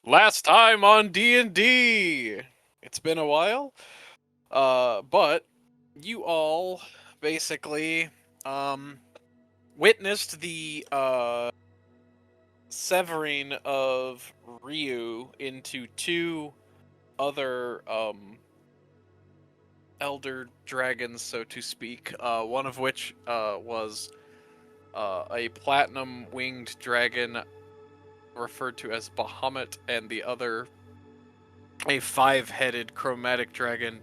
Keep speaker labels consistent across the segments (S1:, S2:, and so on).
S1: Last time on D&D. It's been a while, but you all basically witnessed the severing of Ryu into two other elder dragons, so to speak. One of which was a platinum winged dragon referred to as Bahamut, and the other a five-headed chromatic dragon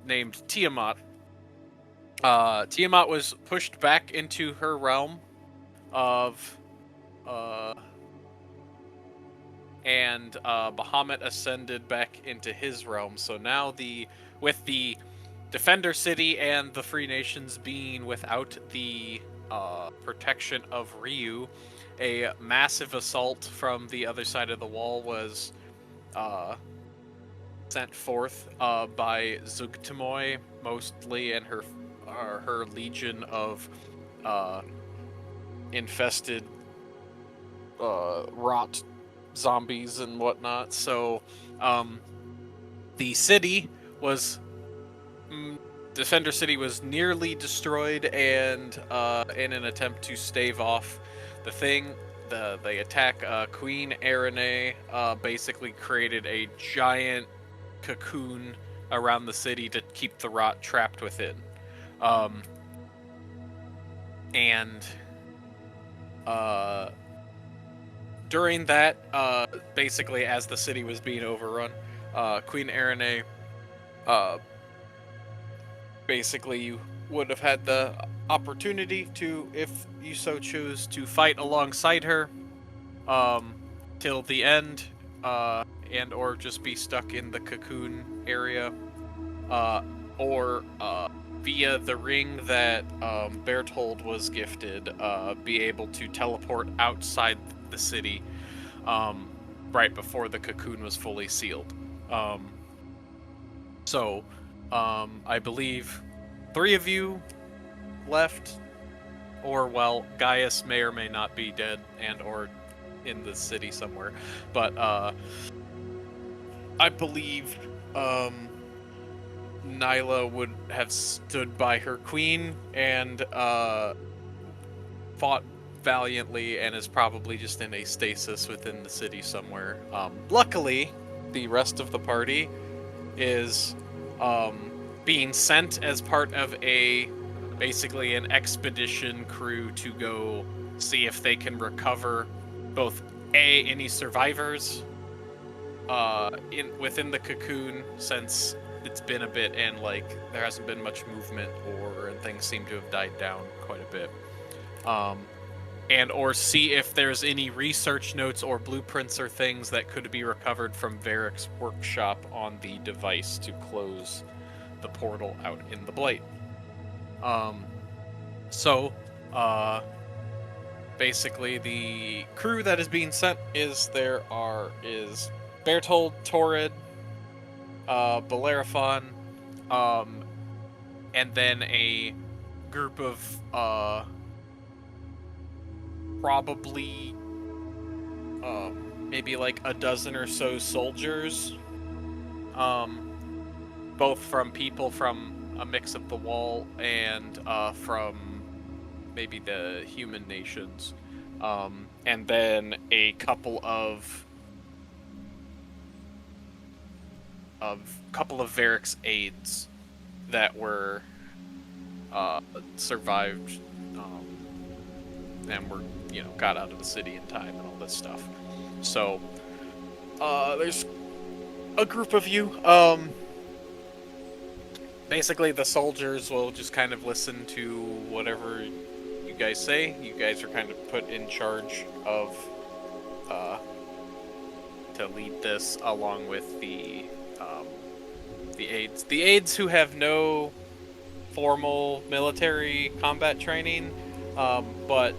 S1: named Tiamat. Tiamat was pushed back into her realm of and Bahamut ascended back into his realm. So now with the Defender City and the Free Nations being without the protection of Ryu, a massive assault from the other side of the wall was sent forth by Zugtamoy mostly, and her legion of infested rot zombies and whatnot. So the city was Defender City was nearly destroyed, and in an attempt to stave off the attack, Queen Arene basically created a giant cocoon around the city to keep the rot trapped within. During that, basically as the city was being overrun, Queen Arene, basically you would have had the opportunity to, if you so choose, to fight alongside her till the end, and or just be stuck in the cocoon area, or via the ring that Berthold was gifted, be able to teleport outside the city right before the cocoon was fully sealed. I believe 3 of you left, or well, Gaius may or may not be dead and or in the city somewhere, but I believe Nyla would have stood by her queen and fought valiantly and is probably just in a stasis within the city somewhere. Luckily, the rest of the party is being sent as part of basically an expedition crew to go see if they can recover both any survivors within the cocoon, since it's been a bit and there hasn't been much movement, and things seem to have died down quite a bit, and or see if there's any research notes or blueprints or things that could be recovered from Varrick's workshop on the device to close the portal out in the Blight. Basically the crew that is being sent is Berthold, Torrid, Bellerophon, and then a group of probably maybe like a dozen or so soldiers, both from people from a mix of the Wall and from maybe the human nations, and then a couple of Varrick's aides that were survived and were got out of the city in time and all this stuff. So there's a group of you. Basically the soldiers will just kind of listen to whatever you guys say. You guys are kind of put in charge of to lead this, along with the aides. The aides who have no formal military combat training, but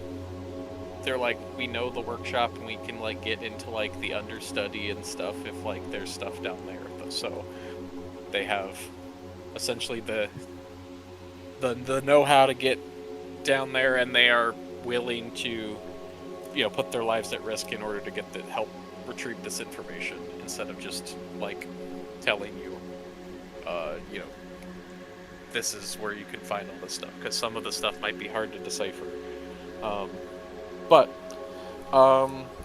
S1: they're like, we know the workshop and we can like get into like the understudy and stuff if like there's stuff down there. So they have essentially the know-how to get down there, and they are willing to, put their lives at risk in order to get the help retrieve this information, instead of just like telling you, this is where you can find all this stuff, because some of the stuff might be hard to decipher.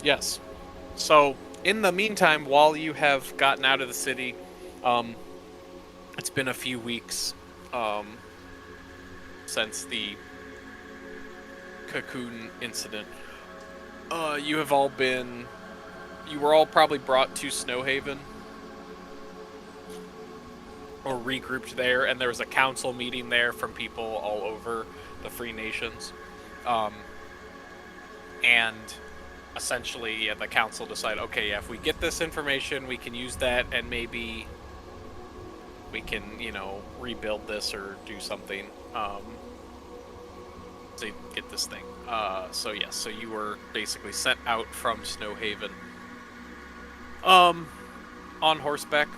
S1: Yes. So in the meantime, while you have gotten out of the city, it's been a few weeks since the cocoon incident. You were all probably brought to Snowhaven, or regrouped there, and there was a council meeting there from people all over the Free Nations. And essentially, the council decided, okay, if we get this information, we can use that, and maybe we can, rebuild this or do something to get this thing. So you were basically sent out from Snowhaven on horseback,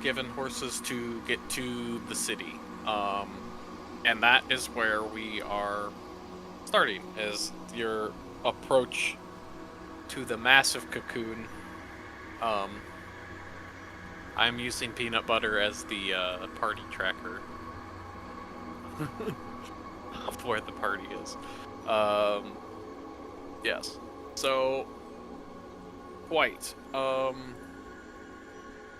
S1: given horses to get to the city. And that is where we are starting, is your approach to the massive cocoon. I'm using peanut butter as the party tracker of where the party is. Yes. So, quite.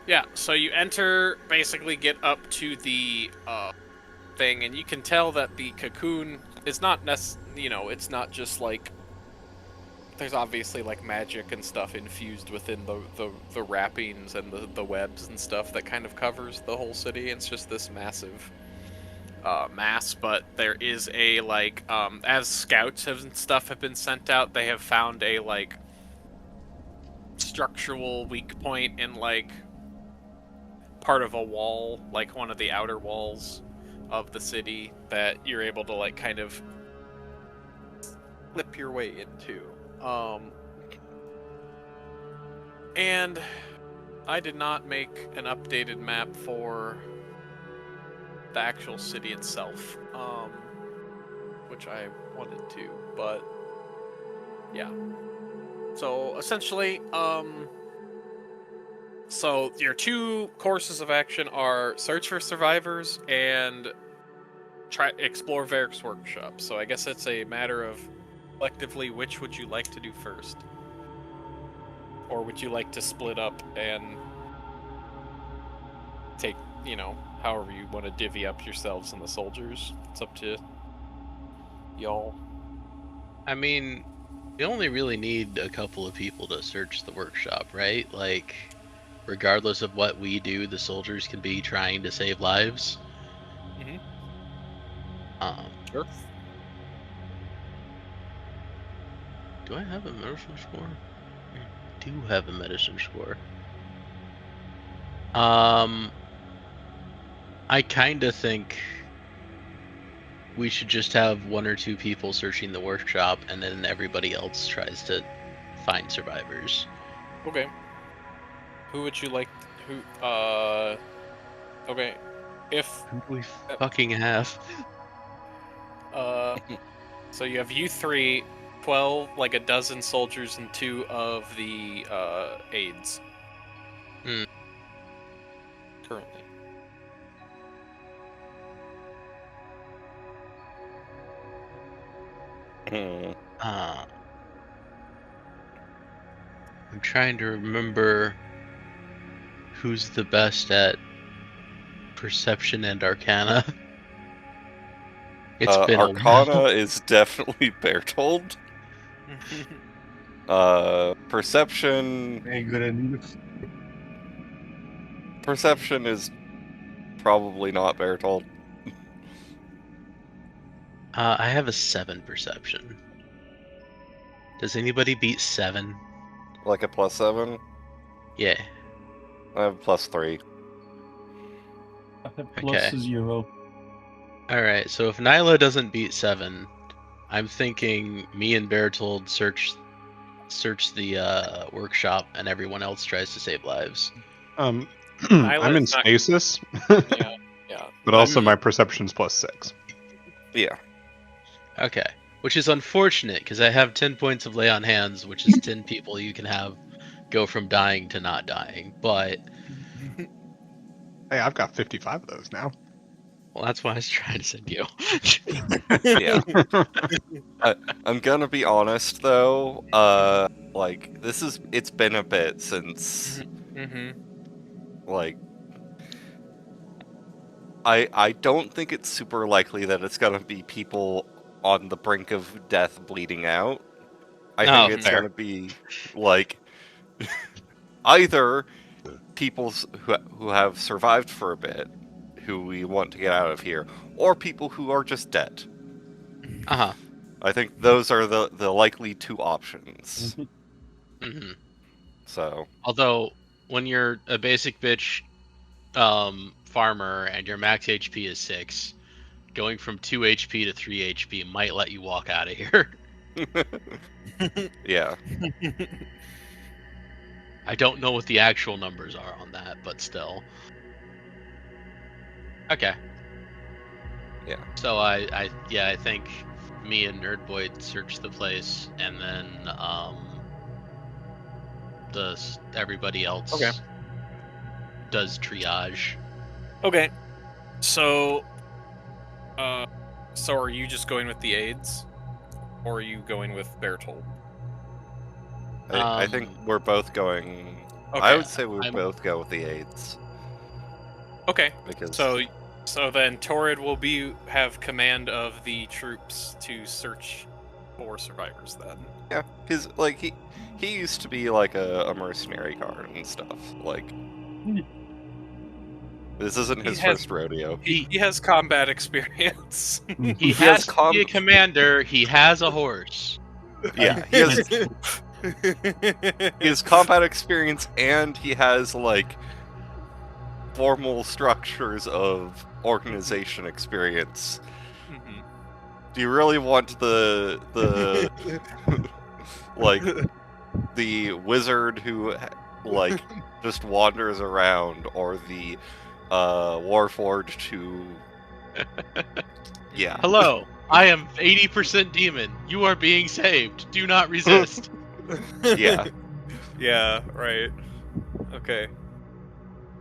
S1: Yeah, so you enter, basically get up to the thing, and you can tell that the cocoon is not it's not just like, there's obviously like magic and stuff infused within the wrappings and the webs and stuff that kind of covers the whole city. It's just this massive mass, but there is a like as scouts and stuff have been sent out, they have found a like structural weak point in like part of a wall, like one of the outer walls of the city, that you're able to like kind of slip your way into. And I did not make an updated map for the actual city itself, which I wanted to, but yeah. So essentially, so your two courses of action are search for survivors and try explore Varrick's workshop. So I guess it's a matter of collectively, which would you like to do first? Or would you like to split up and take, however you want to divvy up yourselves and the soldiers? It's up to y'all.
S2: I mean, we only really need a couple of people to search the workshop, right? Like, regardless of what we do, the soldiers can be trying to save lives.
S1: Mm-hmm.
S2: Sure. Do I have a medicine score? I do have a medicine score. I kind of think we should just have one or two people searching the workshop, and then everybody else tries to find survivors.
S1: Okay. Who would you like? Okay. If
S2: Who do we fucking have?
S1: So you have you three, 12, like a dozen soldiers, and 2 of the aides. Currently.
S2: I'm trying to remember who's the best at perception and arcana. It's been
S3: Arcana is definitely Bertold. Perception.
S4: Ain't good at neither.
S3: Perception is probably not Bertold.
S2: I have a 7 perception. Does anybody beat 7?
S3: Like a +7?
S2: Yeah.
S3: I have +3.
S4: I have
S2: Okay.
S4: +0.
S2: Alright, so if Nyla doesn't beat 7, I'm thinking me and Bertold search the workshop and everyone else tries to save lives.
S5: I'm
S1: Nyla
S5: in
S1: is not-
S5: stasis,
S1: Yeah, yeah.
S5: but also
S2: Hmm.
S5: my perception's +6.
S3: Yeah.
S2: Okay. Which is unfortunate, because I have 10 points of lay on hands, which is 10 people you can have go from dying to not dying. But,
S5: Hey, I've got 55 of those now.
S2: well, that's why I was trying to send you.
S3: Yeah. I'm gonna be honest though, like it's been a bit since
S1: Mm-hmm.
S3: like I don't think it's super likely that it's gonna be people on the brink of death bleeding out. I think it's
S2: fair.
S3: gonna be like either people who have survived for a bit, who we want to get out of here, or people who are just dead.
S2: Uh-huh.
S3: I think those are the likely two options.
S2: Hmm.
S3: So
S2: Although, when you're a basic bitch farmer and your max HP is 6, going from 2 HP to 3 HP might let you walk out of here.
S3: yeah.
S2: I don't know what the actual numbers are on that, but still. Okay.
S3: Yeah.
S2: So I think me and Nerdboy search the place, and then everybody else
S1: Okay.
S2: does triage.
S1: Okay. So, so are you just going with the aides, or are you going with Bertold?
S3: I think we're both going.
S1: Okay.
S3: I would say we
S2: I'm-
S3: both go with the aids
S1: Okay.
S3: because
S1: So then Torrid will have command of the troops to search for survivors then.
S3: yeah, because like he used to be like a mercenary guard and stuff. Like this isn't
S1: He
S3: his
S1: has-
S3: first rodeo.
S1: He has combat experience.
S2: He
S3: He has
S2: has to be a commander. He has a horse.
S3: Yeah, he has combat experience and he has like formal structures of organization experience.
S1: Mhm.
S3: Do you really want the like the wizard who like just wanders around, or the warforged who yeah.
S2: Hello, I am 80% demon. You are being saved. Do not resist.
S3: Yeah.
S1: Yeah, right. Okay.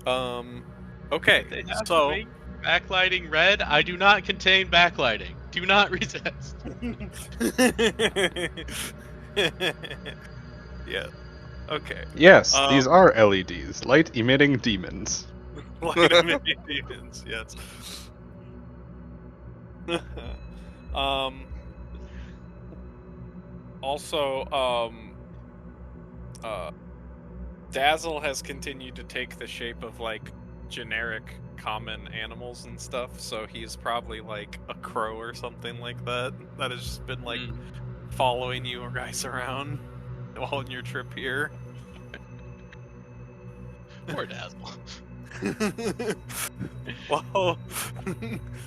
S1: Okay.
S2: They have to
S1: So
S2: make backlighting red. I do not contain backlighting. Do not resist.
S1: yeah. Okay.
S5: Yes, these are LEDs, light emitting demons.
S1: Light emitting demons, yes. Also, Dazzle has continued to take the shape of like generic common animals and stuff, so he's probably like a crow or something like that. That has just been like following you guys around while on your trip here.
S2: Poor Dazzle.
S1: Well,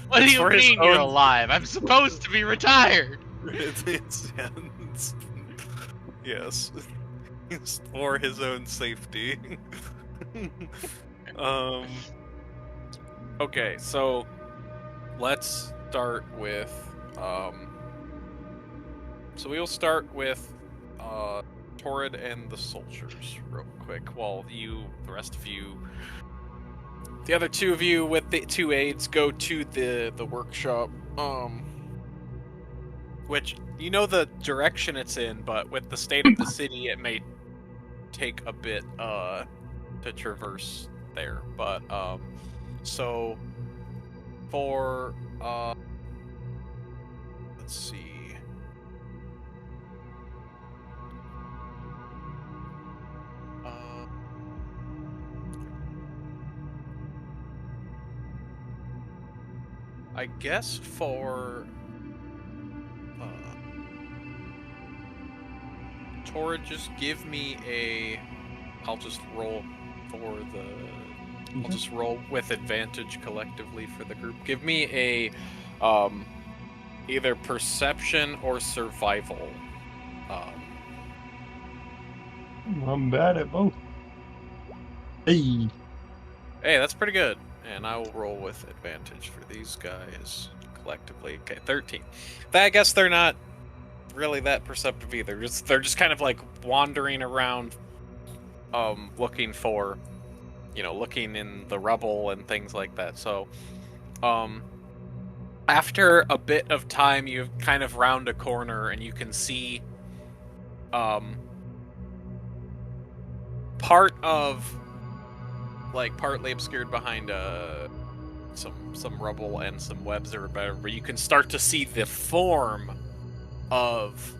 S2: What do
S1: it's
S2: you
S1: for his
S2: mean you're
S1: own-
S2: alive? I'm supposed to be retired.
S1: Yes, it's for his own safety. Okay, so let's start with so we'll start with Torrid and the soldiers real quick while the rest of you, the other two of you with the two aides, go to the workshop. Which, you know the direction it's in, but with the state of the city, it may take a bit to traverse there. But so for let's see. I guess for Tora, just give me a. I'll just roll for the. I'll just roll with advantage collectively for the group. Give me a, either perception or survival.
S4: I'm bad at both. Hey.
S1: Hey, that's pretty good. And I will roll with advantage for these guys collectively. Okay, 13. I guess they're not really that perceptive either. They're just kind of like wandering around, looking for, looking in the rubble and things like that. So, after a bit of time, you kind of round a corner and you can see, part of, like, partly obscured behind some rubble and some webs or whatever, you can start to see the form of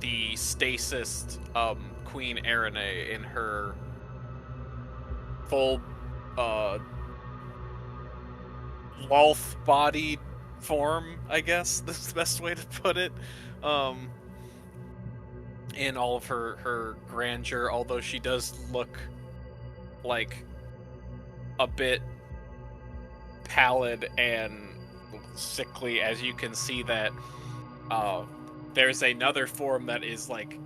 S1: the stasis Queen Arene in her full Lolth-bodied form, I guess that's the best way to put it. In all of her grandeur, although she does look like a bit pallid and sickly, as you can see that there's another form that is like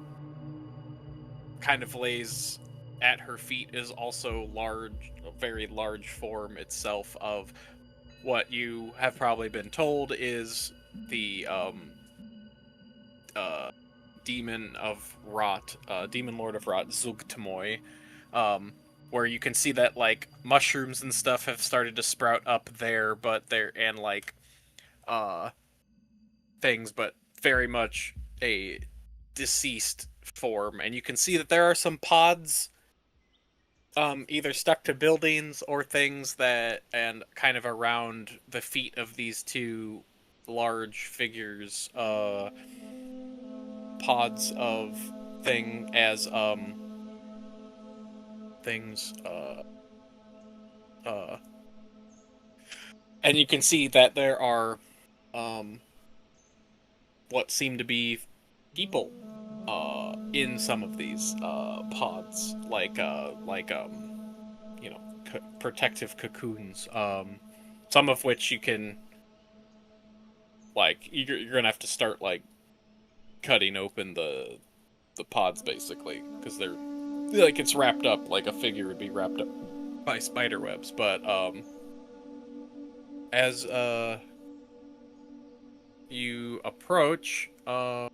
S1: kind of lays at her feet, is also large, a very large form itself of what you have probably been told is the demon of rot, demon lord of rot, Zugtamoy, where you can see that like mushrooms and stuff have started to sprout up there, but they're and like things, but very much a deceased form, and you can see that there are some pods either stuck to buildings or things that, and kind of around the feet of these two large figures, pods of things, and you can see that there are what seem to be people in some of these pods, like protective cocoons. Some of which you can, like, you're gonna have to start like cutting open the pods basically, because they're like, it's wrapped up like a figure would be wrapped up by spider webs. But as you approach, I'm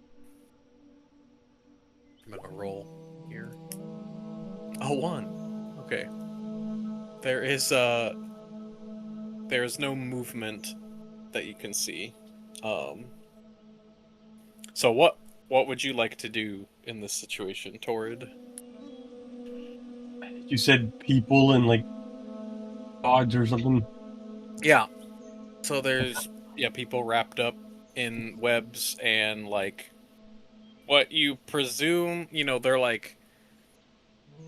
S1: gonna roll here. A 1. Okay. There's no movement that you can see. So what would you like to do in this situation, Torrid?
S4: You said people and like odds or something.
S1: Yeah. So there's people wrapped up in webs and like what you presume, they're like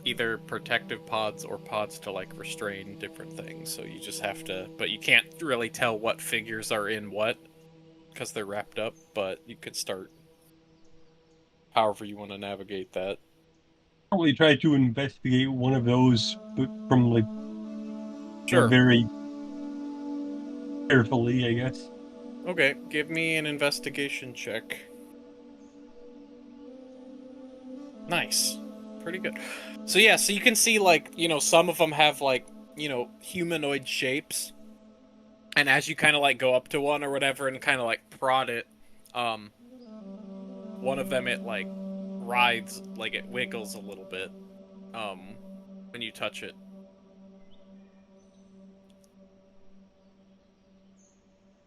S1: either protective pods or pods to like restrain different things. So you just have to, but you can't really tell what figures are in what because they're wrapped up, but you could start however you want to navigate that.
S4: Probably try to investigate one of those, but from like
S1: Sure.
S4: very carefully, I guess.
S1: Okay, give me an investigation check. Nice. Pretty good. So yeah, so you can see like, some of them have like, humanoid shapes. And as you kind of like go up to one or whatever and kind of like prod it, one of them, it like writhes, like it wiggles a little bit when you touch it.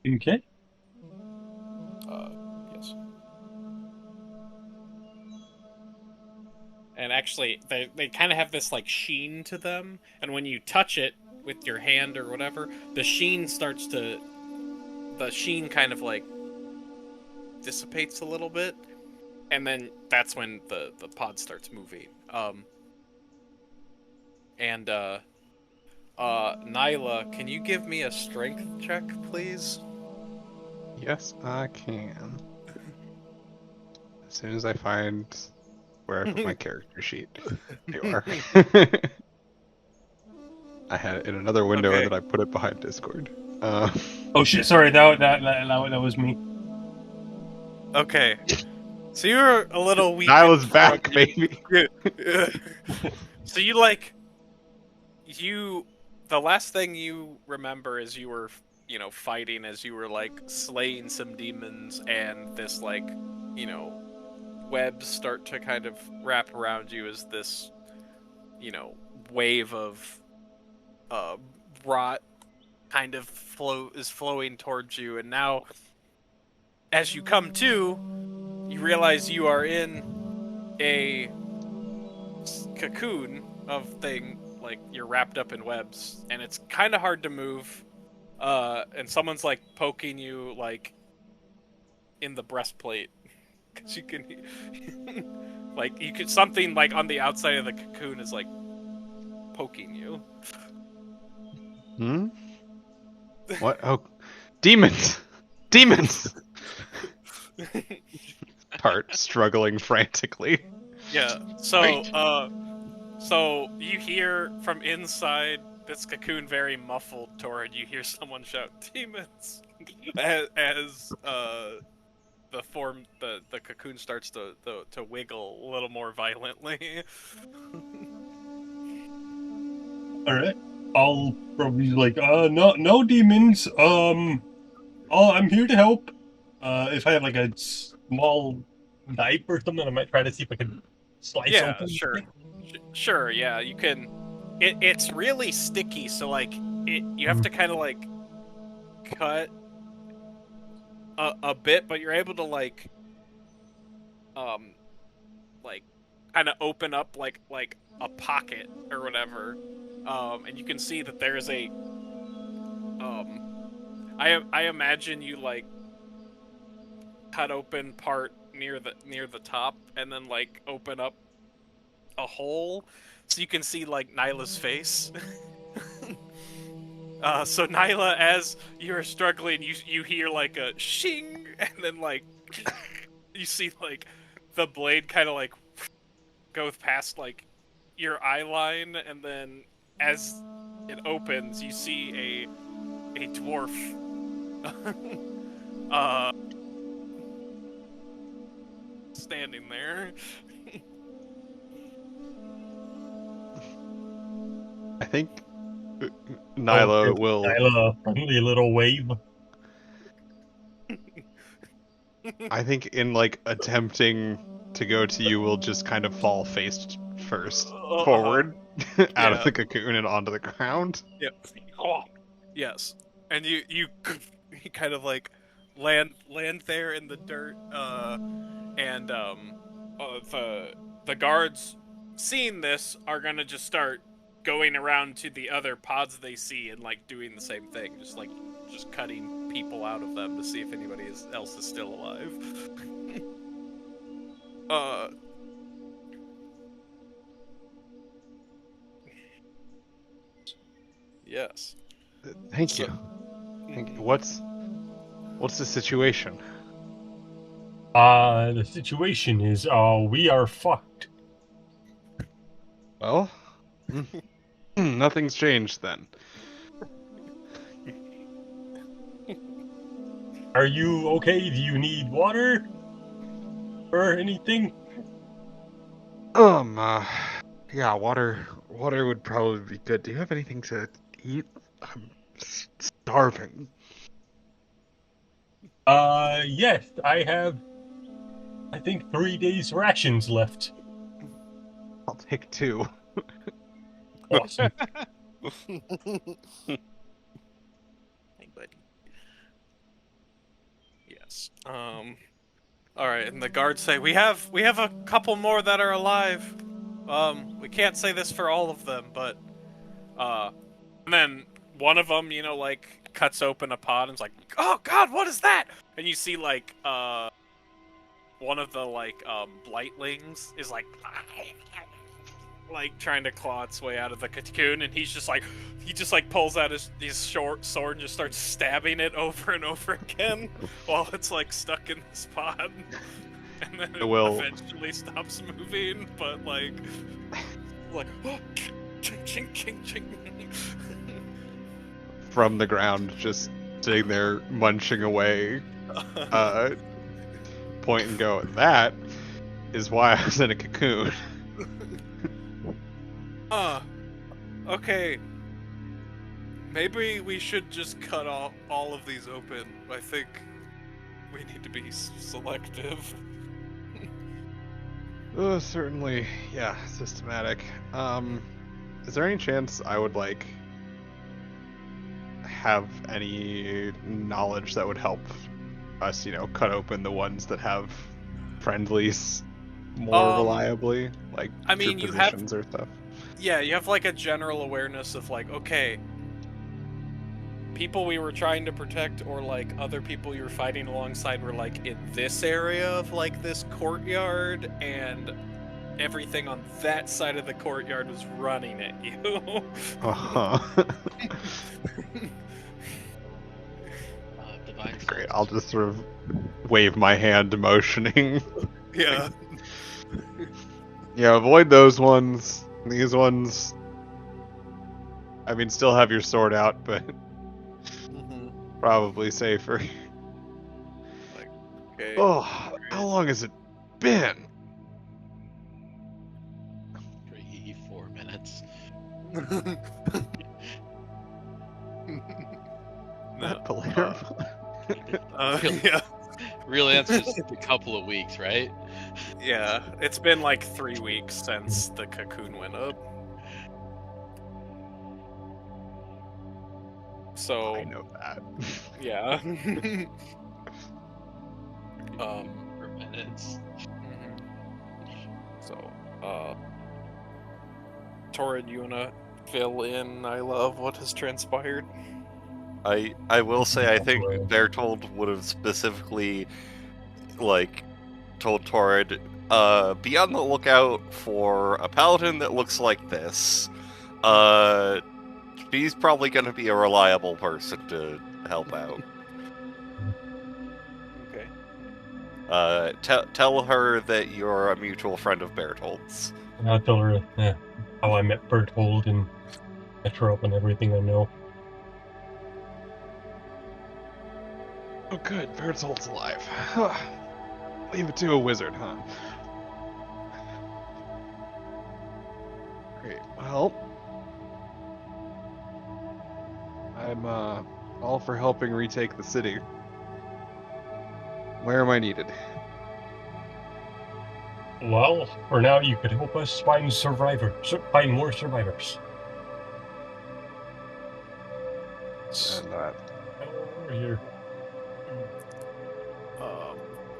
S4: Okay.
S1: Yes. And actually, they kind of have this like sheen to them, and when you touch it with your hand or whatever, the sheen kind of like dissipates a little bit, and then that's when the pod starts moving. And Nyla, can you give me a strength check, please?
S5: Yes, I can. As soon as I find where I put my character sheet. There you are. I had it in another window
S1: Okay.
S5: and then I put it behind Discord.
S4: Oh shit! Sorry, that was me.
S1: Okay. So you're a little weak.
S5: Nyla's back, baby.
S1: So the last thing you remember is you were, fighting as you were like slaying some demons, and this webs start to kind of wrap around you as this, wave of rot kind of is flowing towards you, and now as you come to, you realize you are in a cocoon of thing, like you're wrapped up in webs, and it's kind of hard to move, and someone's like poking you like in the breastplate, because you can like you could something like on the outside of the cocoon is like poking you.
S5: Hmm? What? Oh, demons! Demons! Part struggling frantically.
S1: Yeah. So,
S5: Wait.
S1: so you hear from inside this cocoon, very muffled, Torrid. You hear someone shout, "Demons!" as the cocoon starts to wiggle a little more violently.
S4: All right. I'll probably like, no demons. I'm here to help. If I have like a small knife or something, I might try to see if I can slice
S1: Yeah,
S4: open.
S1: sure. Sure, yeah, you can. It's really sticky, so like you have to kind of like cut a bit, but you're able to like kind of open up like a pocket or whatever, and you can see that there's a I imagine you like cut open part near the top and then like open up a hole so you can see like Nyla's face. So Nyla, as you're struggling, you hear like a shing, and then like you see like the blade kind of like go past like your eye line, and then as it opens, you see a dwarf standing there.
S5: I think Nyla will.
S4: Nyla, friendly little wave.
S5: I think in like attempting to go to you, will just kind of fall face first forward out of the cocoon and onto the ground.
S1: Yep. Oh, yes. And you kind of like land there in the dirt, and the guards seeing this are gonna just start going around to the other pods they see and like doing the same thing, just cutting people out of them to see if anybody else is still alive. Yes.
S5: Thank you. Thank you. What's the situation?
S4: The situation is, we are fucked.
S5: Well, nothing's changed then.
S4: Are you okay? Do you need water? Or anything?
S5: Yeah, water would probably be good. Do you have anything to eat? I'm starving.
S4: Yes, I have, I think 3 days rations left.
S5: I'll take 2.
S4: Awesome.
S1: Hey, buddy. Yes. All right, and the guards say we have a couple more that are alive. We can't say this for all of them, but and then one of them, like cuts open a pod and is like, "Oh God, what is that?" And you see like one of the like blightlings is like trying to claw its way out of the cocoon, and he just pulls out his short sword and just starts stabbing it over and over again while it's like stuck in this pod. and then
S5: I will-
S1: eventually stops moving, but like oh, ching ching ching ching.
S5: From the ground, just sitting there munching away, point and go, that is why I was in a cocoon.
S1: Okay. Maybe we should just cut off all of these open. I think we need to be selective.
S5: Certainly, yeah, systematic. Is there any chance I would, like, have any knowledge that would help us, cut open the ones that have friendlies more reliably? Like,
S1: I mean,
S5: through
S1: you have-
S5: positions or stuff?
S1: Yeah, you have like a general awareness of like, okay, people we were trying to protect or like other people you were fighting alongside were like in this area of like this courtyard, and everything on that side of the courtyard was running at you.
S5: Uh-huh.
S2: Divine
S5: Great,
S2: sense.
S5: I'll just sort of wave my hand motioning.
S1: Yeah.
S5: Yeah, avoid those ones. These ones, I mean, still have your sword out, but probably safer.
S1: Okay.
S5: Oh, how long has it been?
S2: 4 minutes.
S1: No.
S5: Palermo.
S1: Yeah.
S2: Real answer is a couple of weeks, right?
S1: Yeah. It's been like 3 weeks since the cocoon went up. So
S5: I know that.
S1: yeah.
S2: 4 minutes.
S1: So, Torrid, you wanna fill in, I love what has transpired?
S3: I will say I think Bertold would have specifically like told Torrid, be on the lookout for a paladin that looks like this. She's probably gonna be a reliable person to help out.
S1: Okay.
S3: Tell her that you're a mutual friend of Bertold's.
S4: I'll tell her how I met Berthold and set her up and everything I know.
S5: Oh, good. Bertold's alive. Leave it to a wizard, huh? Great. Well, I'm all for helping retake the city. Where am I needed?
S4: Well, for now, you could help us find find more survivors.
S5: And
S4: Over here.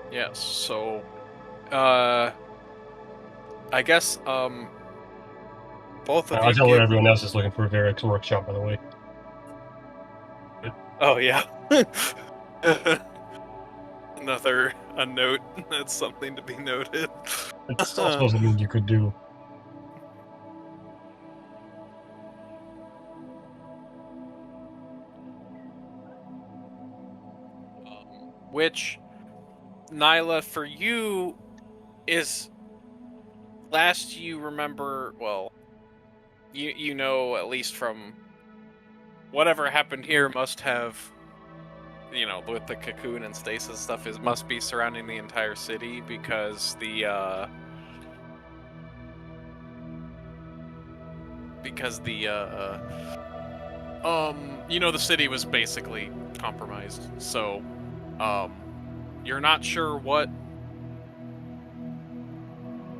S1: Yes, so, I guess, both of
S4: I'll
S1: you
S4: tell
S1: give...
S4: her everyone else is looking for Varrick's workshop, by the way.
S1: Oh, yeah. A note. That's something to be noted.
S4: It's also something you could do.
S1: Which, Nyla, for you, is... Last you remember, well, you know, at least from whatever happened here must have, you know, with the cocoon and stasis stuff, is must be surrounding the entire city, because the you know, the city was basically compromised. So you're not sure what,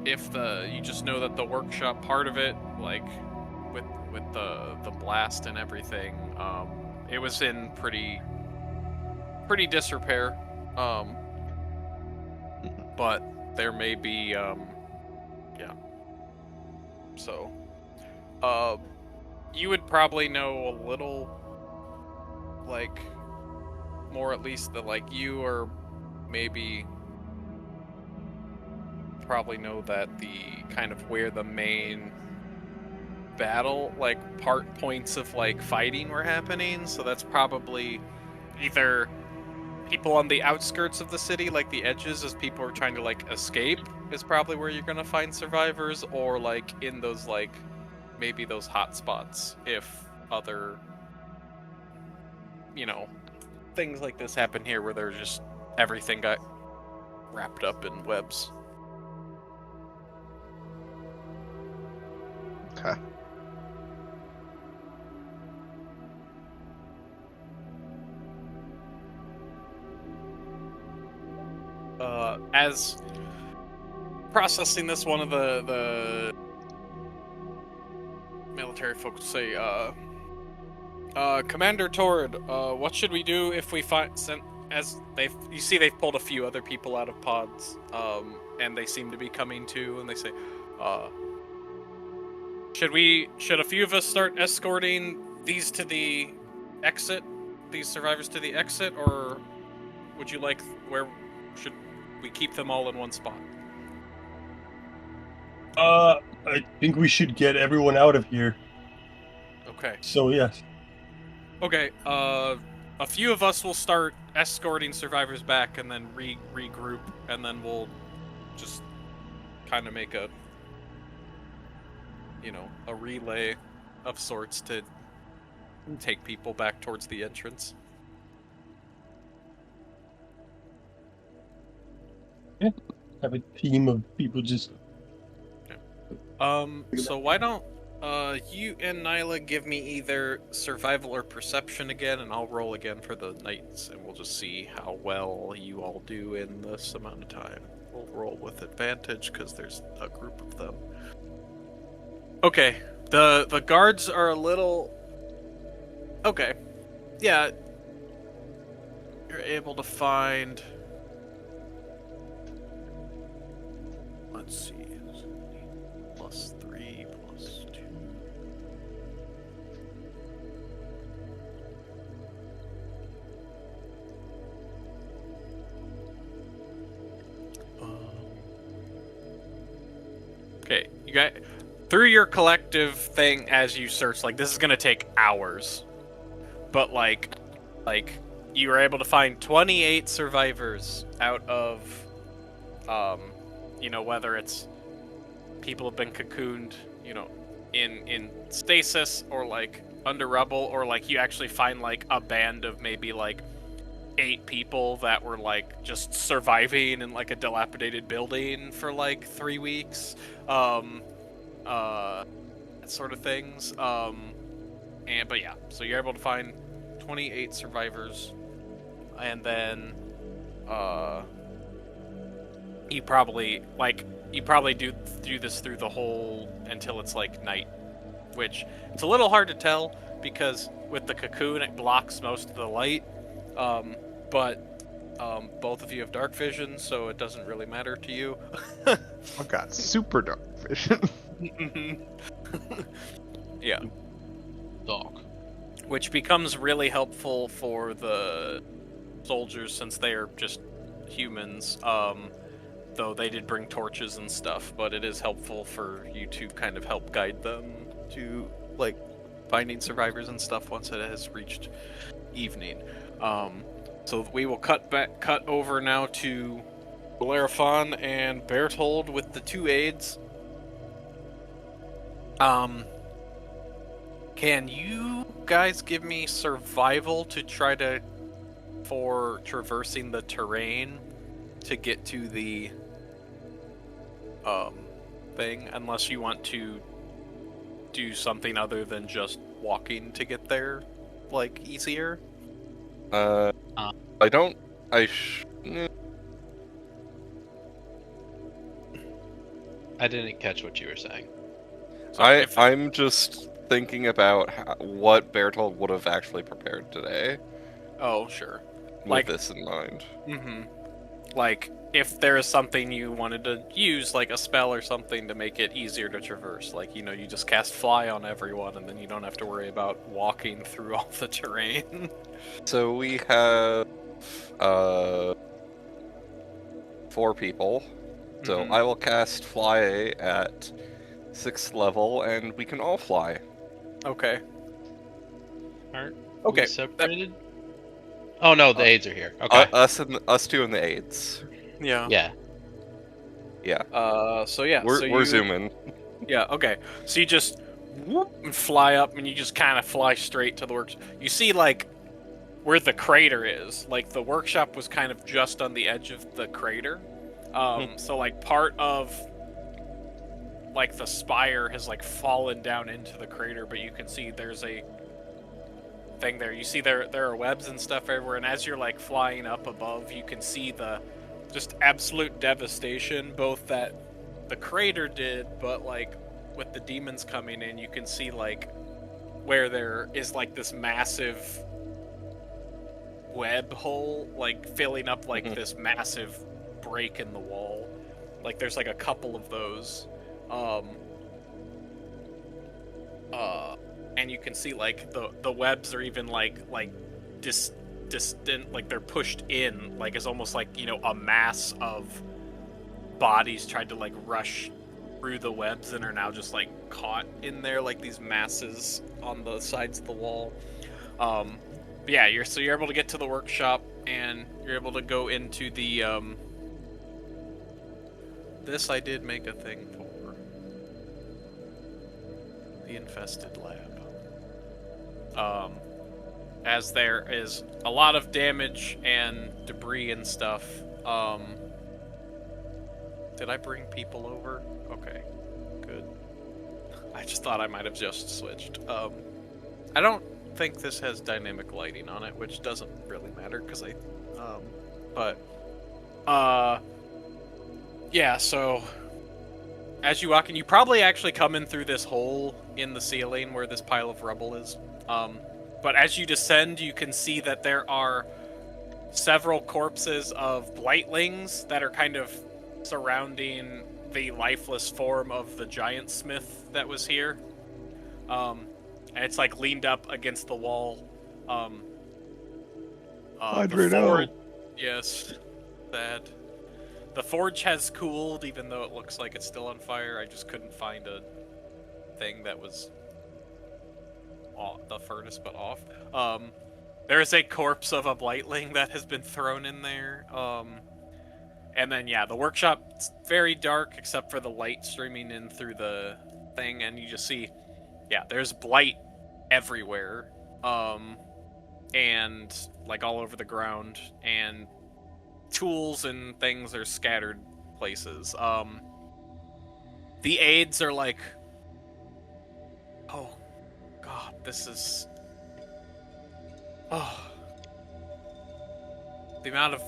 S1: if you just know that the workshop part of it, like with the blast and everything, it was in pretty disrepair, but there may be yeah, so you would probably know a little, like, more at least, that like you, or maybe probably know that the kind of where the main battle, like points of like fighting were happening, so that's probably either people on the outskirts of the city, like the edges, as people are trying to like escape, is probably where you're gonna find survivors, or like in those like maybe those hot spots if other things like this happen here where there's just everything got wrapped up in webs.
S5: Okay.
S1: As processing this, one of the military folks say, Commander Torrid, what should we do if we you see they've pulled a few other people out of pods, and they seem to be coming to, and they say, should a few of us start escorting these survivors to the exit, or would you like, where should we keep them all in one spot?
S4: I think we should get everyone out of here.
S1: Okay.
S4: So, yes.
S1: Okay, a few of us will start escorting survivors back and then regroup, and then we'll just kind of make a relay of sorts to take people back towards the entrance.
S4: Yeah. Have a team of people just...
S1: So why don't you and Nyla give me either survival or perception again, and I'll roll again for the knights, and we'll just see how well you all do in this amount of time. We'll roll with advantage because there's a group of them. Okay, the guards are a little... Okay, yeah, you're able to find... Let's see. +3, +2. Okay, you got through your collective thing as you search. Like, this is gonna take hours, but like you were able to find 28 survivors out of, whether it's people have been cocooned, in stasis, or like under rubble, or like you actually find like a band of maybe like 8 people that were like just surviving in like a dilapidated building for like 3 weeks, that sort of things. But yeah, so you're able to find 28 survivors, and then you probably do this through the whole until it's like night, which it's a little hard to tell because with the cocoon it blocks most of the light, but both of you have dark vision, so it doesn't really matter to you.
S5: I've got super dark vision.
S1: Yeah.
S2: Dog.
S1: Which becomes really helpful for the soldiers since they are just humans. Though they did bring torches and stuff, but it is helpful for you to kind of help guide them to like finding survivors and stuff once it has reached evening. So we will cut over now to Bellerophon and Berthold with the 2 aides. Can you guys give me survival to try for traversing the terrain to get to the thing, unless you want to do something other than just walking to get there, like, easier?
S3: I don't... I
S2: didn't catch what you were saying.
S1: So
S3: I'm just thinking about what Bertold would have actually prepared today.
S1: Oh, sure.
S3: With this in mind.
S1: Mm-hmm. Like, if there is something you wanted to use, like a spell or something to make it easier to traverse, like, you just cast fly on everyone, and then you don't have to worry about walking through all the terrain.
S3: So we have 4 people. So I will cast fly at 6th level, and we can all fly.
S1: Okay.
S2: Aren't
S1: Okay.
S2: we separated? Oh no, the aides are here. Okay.
S3: Us two and the aides.
S1: Yeah.
S2: Yeah.
S3: Yeah.
S1: So yeah.
S3: We're
S1: so
S3: we're
S1: you,
S3: zooming.
S1: Yeah. Okay. So you just whoop and fly up, and you just kind of fly straight to the workshop. You see like where the crater is. Like the workshop was kind of just on the edge of the crater. So like part of like the spire has like fallen down into the crater, but you can see there's a thing there. You see there are webs and stuff everywhere, and as you're like flying up above, you can see the just absolute devastation both that the crater did, but like with the demons coming in, you can see like where there is like this massive web hole like filling up like this massive break in the wall. Like there's like a couple of those. And you can see like the webs are even like distant, like they're pushed in, like it's almost like, you know, a mass of bodies tried to like rush through the webs and are now just like caught in there, like these masses on the sides of the wall. But yeah, you're able to get to the workshop, and you're able to go into the this I did make a thing for the infested lab. As there is a lot of damage and debris and stuff. Did I bring people over? Okay, good. I just thought I might have just switched. I don't think this has dynamic lighting on it, which doesn't really matter because yeah, so as you walk in, you probably actually come in through this hole in the ceiling where this pile of rubble is. But as you descend, you can see that there are several corpses of blightlings that are kind of surrounding the lifeless form of the giant smith that was here. And it's like leaned up against the wall. The forge, yes, sad. The forge has cooled, even though it looks like it's still on fire. I just couldn't find a thing that was the furnace but off. There is a corpse of a blightling that has been thrown in there. And then yeah, the workshop's very dark except for the light streaming in through the thing, and you just see, yeah, there's blight everywhere. And like all over the ground, and tools and things are scattered places. The aides are like, oh god, this is, oh, the amount of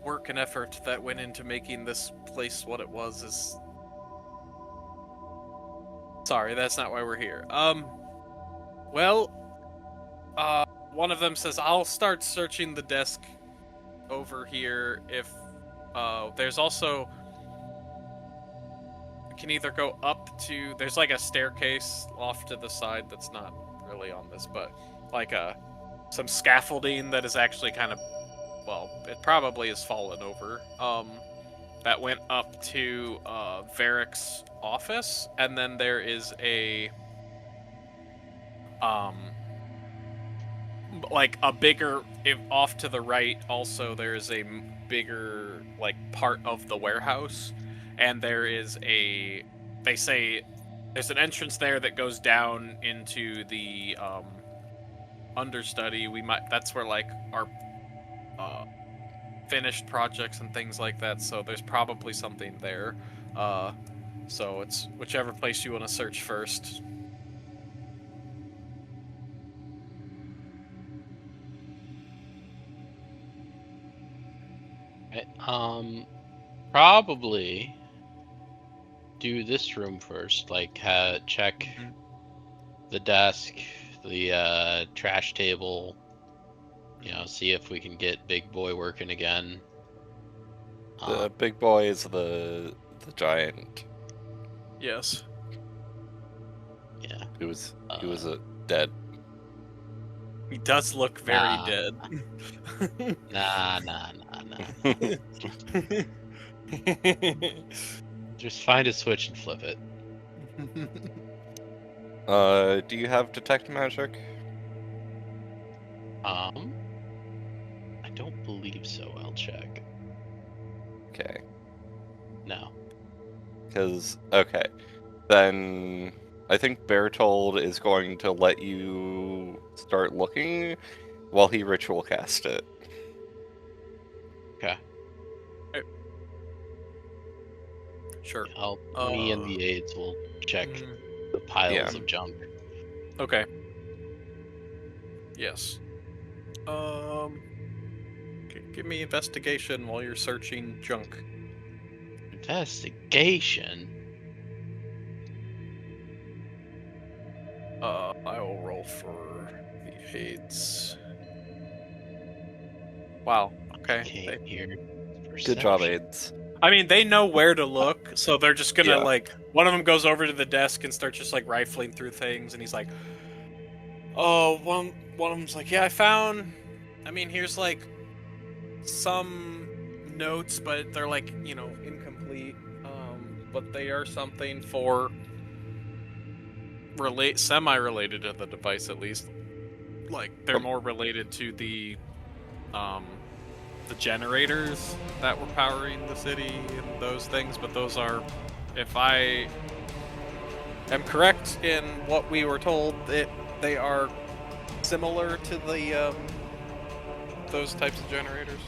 S1: work and effort that went into making this place what it was is, sorry, that's not why we're here. Well, one of them says, I'll start searching the desk over here. If there's also, you can either go up to, there's like a staircase off to the side that's not really on this, but like some scaffolding that is actually kind of, well, it probably has fallen over, that went up to Varrick's office. And then there is a like a bigger, off to the right also there's a bigger like part of the warehouse, and there is a, they say there's an entrance there that goes down into the understudy. That's where like our finished projects and things like that, so there's probably something there. So it's whichever place you want to search first.
S2: Probably do this room first. Like, check the desk, the trash table. You know, see if we can get Big Boy working again.
S3: The big boy is the giant.
S1: Yes.
S2: Yeah.
S3: He was dead.
S1: He does look very dead.
S2: Nah. Just find a switch and flip it.
S3: Do you have detect magic?
S2: don't believe so. I'll check.
S3: Okay.
S2: No.
S3: Because, okay. Then I think Bertold is going to let you start looking while he ritual cast it.
S2: Okay.
S1: Sure.
S2: Me and the aides will check the piles of junk.
S1: Okay. Yes. Give me investigation while you're searching junk.
S2: Investigation?
S1: I will roll for the aides. Wow. Okay.
S2: Came here.
S3: Good job,
S2: Perception.
S3: aides.
S1: I mean, they know where to look, so they're just gonna
S3: Yeah.
S1: one of them goes over to the desk and starts just rifling through things, and he's like, "Oh, one of them's like, yeah, I found. I mean, here's some notes, but they're incomplete. But they are something for semi-related to the device, at least. Like they're more related to the generators that were powering the city and those things. But those are, if I am correct in what we were told, they are similar to the those types of generators.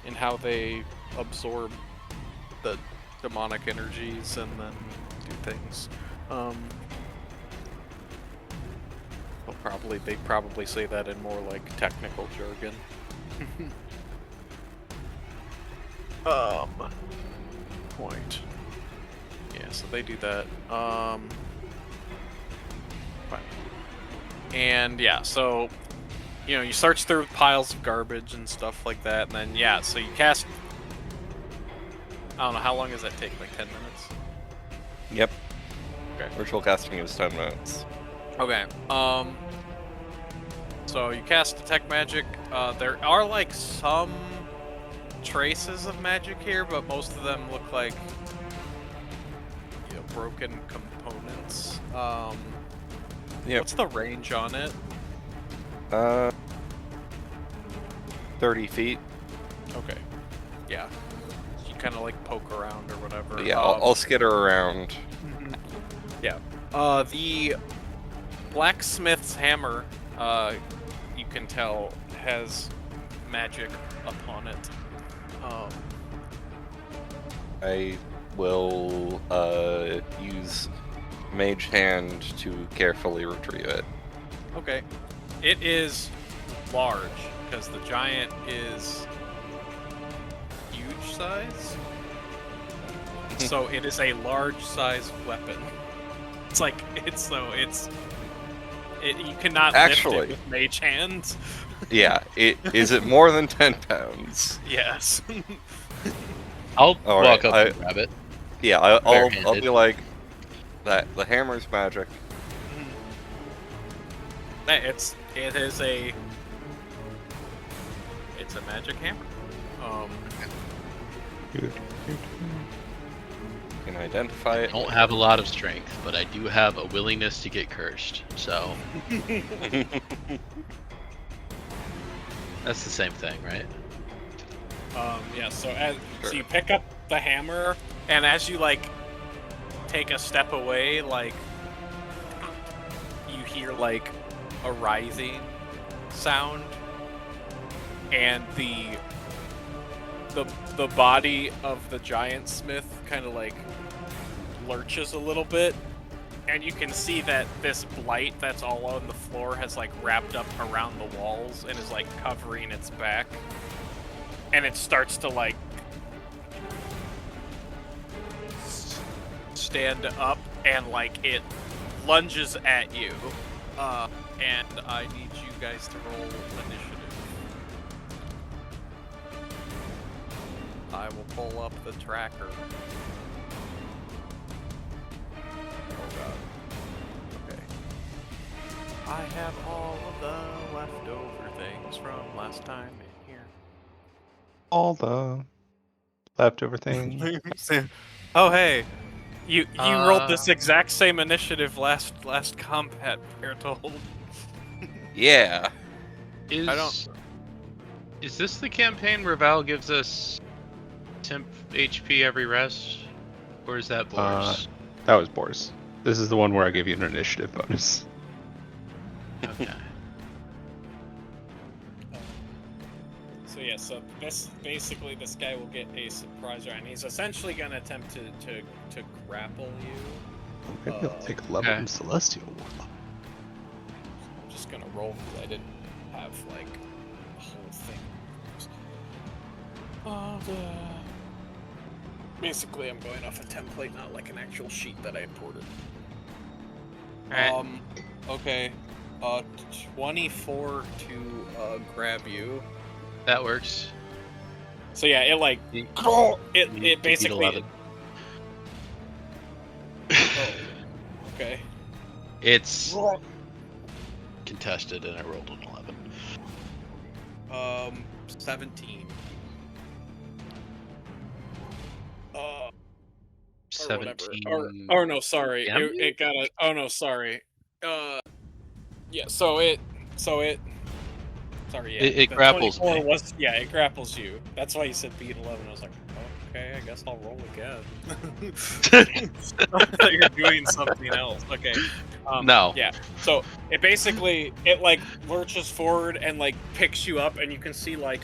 S1: In how they absorb the demonic energies and then do things. They'd probably say that in more technical jargon. Point. Yeah, so they do that. And yeah, so you search through piles of garbage and stuff like that, and then so you cast. I don't know, how long does that take? 10 minutes?
S3: Yep.
S1: Okay.
S3: Ritual casting is 10 minutes.
S1: Okay. So you cast detect magic. There are some traces of magic here, but most of them look like broken components.
S3: Yeah.
S1: What's the range on it?
S3: 30 feet.
S1: Okay. Yeah. You kind of poke around or whatever.
S3: Yeah, I'll skitter around.
S1: Yeah. The blacksmith's hammer, you can tell, has magic upon it.
S3: I will use Mage Hand to carefully retrieve it.
S1: Okay. It is large, because the giant is huge size. So it is a large size weapon. You cannot
S3: Actually,
S1: lift it with mage hands.
S3: Yeah, is it more than 10 pounds?
S1: Yes.
S2: I'll
S3: All
S2: walk
S3: right,
S2: up and grab it.
S3: Yeah, I'll be
S2: Barehanded.
S3: like, that the hammer's magic.
S1: It's a magic hammer.
S3: You can identify
S2: I
S3: it.
S2: don't have a lot of strength, but I do have a willingness to get cursed. So that's the same thing, right?
S1: Yeah. So
S3: Sure.
S1: you pick up the hammer, and as you take a step away, you hear a writhing sound, and the body of the giant smith kind of lurches a little bit, and you can see that this blight that's all on the floor has wrapped up around the walls and is covering its back, and it starts to stand up, and it lunges at you. And I need you guys to roll initiative. I will pull up the tracker. Oh god. Okay. I have all of the leftover things from last time in here.
S5: All the leftover things.
S1: Oh hey, you rolled this exact same initiative last combat, Bertold.
S3: Yeah.
S2: Is
S1: I don't-
S2: Is this the campaign where Val gives us temp HP every rest? Or is that Boris?
S5: That was Boris. This is the one where I give you an initiative bonus.
S2: Okay.
S1: So yeah, so this guy will get a surprise round. He's essentially gonna attempt to grapple you.
S5: Maybe I'll take a level
S2: okay.
S5: in Celestial Warlock.
S1: I'm just gonna roll because I didn't have like the whole thing. Basically, I'm going off a template, not like an actual sheet that I imported.
S2: Alright.
S1: Okay. 24 to grab you.
S2: That works.
S1: So yeah, it like
S2: You-
S1: it
S2: you beat
S1: basically.
S2: 11.
S1: Oh, okay.
S2: It's contested, and I rolled an 11.
S1: 17. Or
S2: 17.
S1: whatever. Or no, sorry.
S2: Damage?
S1: It got a. Oh no, sorry. Yeah. So it. Sorry. Yeah.
S2: It
S1: the
S2: grapples
S1: 24
S2: me.
S1: was. Yeah, it grapples you. That's why you said beat 11. I was like, okay, I guess I'll roll again. I thought you were doing something else. Okay.
S2: No.
S1: Yeah. So it basically it like lurches forward and like picks you up, and you can see like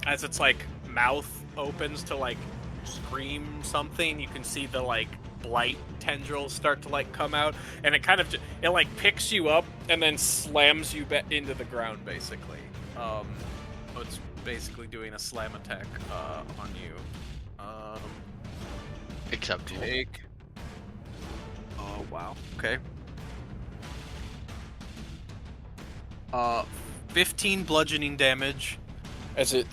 S1: as its like mouth opens to like scream something, you can see the like blight tendrils start to like come out, and it kind of it like picks you up and then slams you into the ground basically. So it's basically doing a slam attack on you.
S2: Acceptable.
S1: Take. Oh wow. Okay. 15 bludgeoning damage as it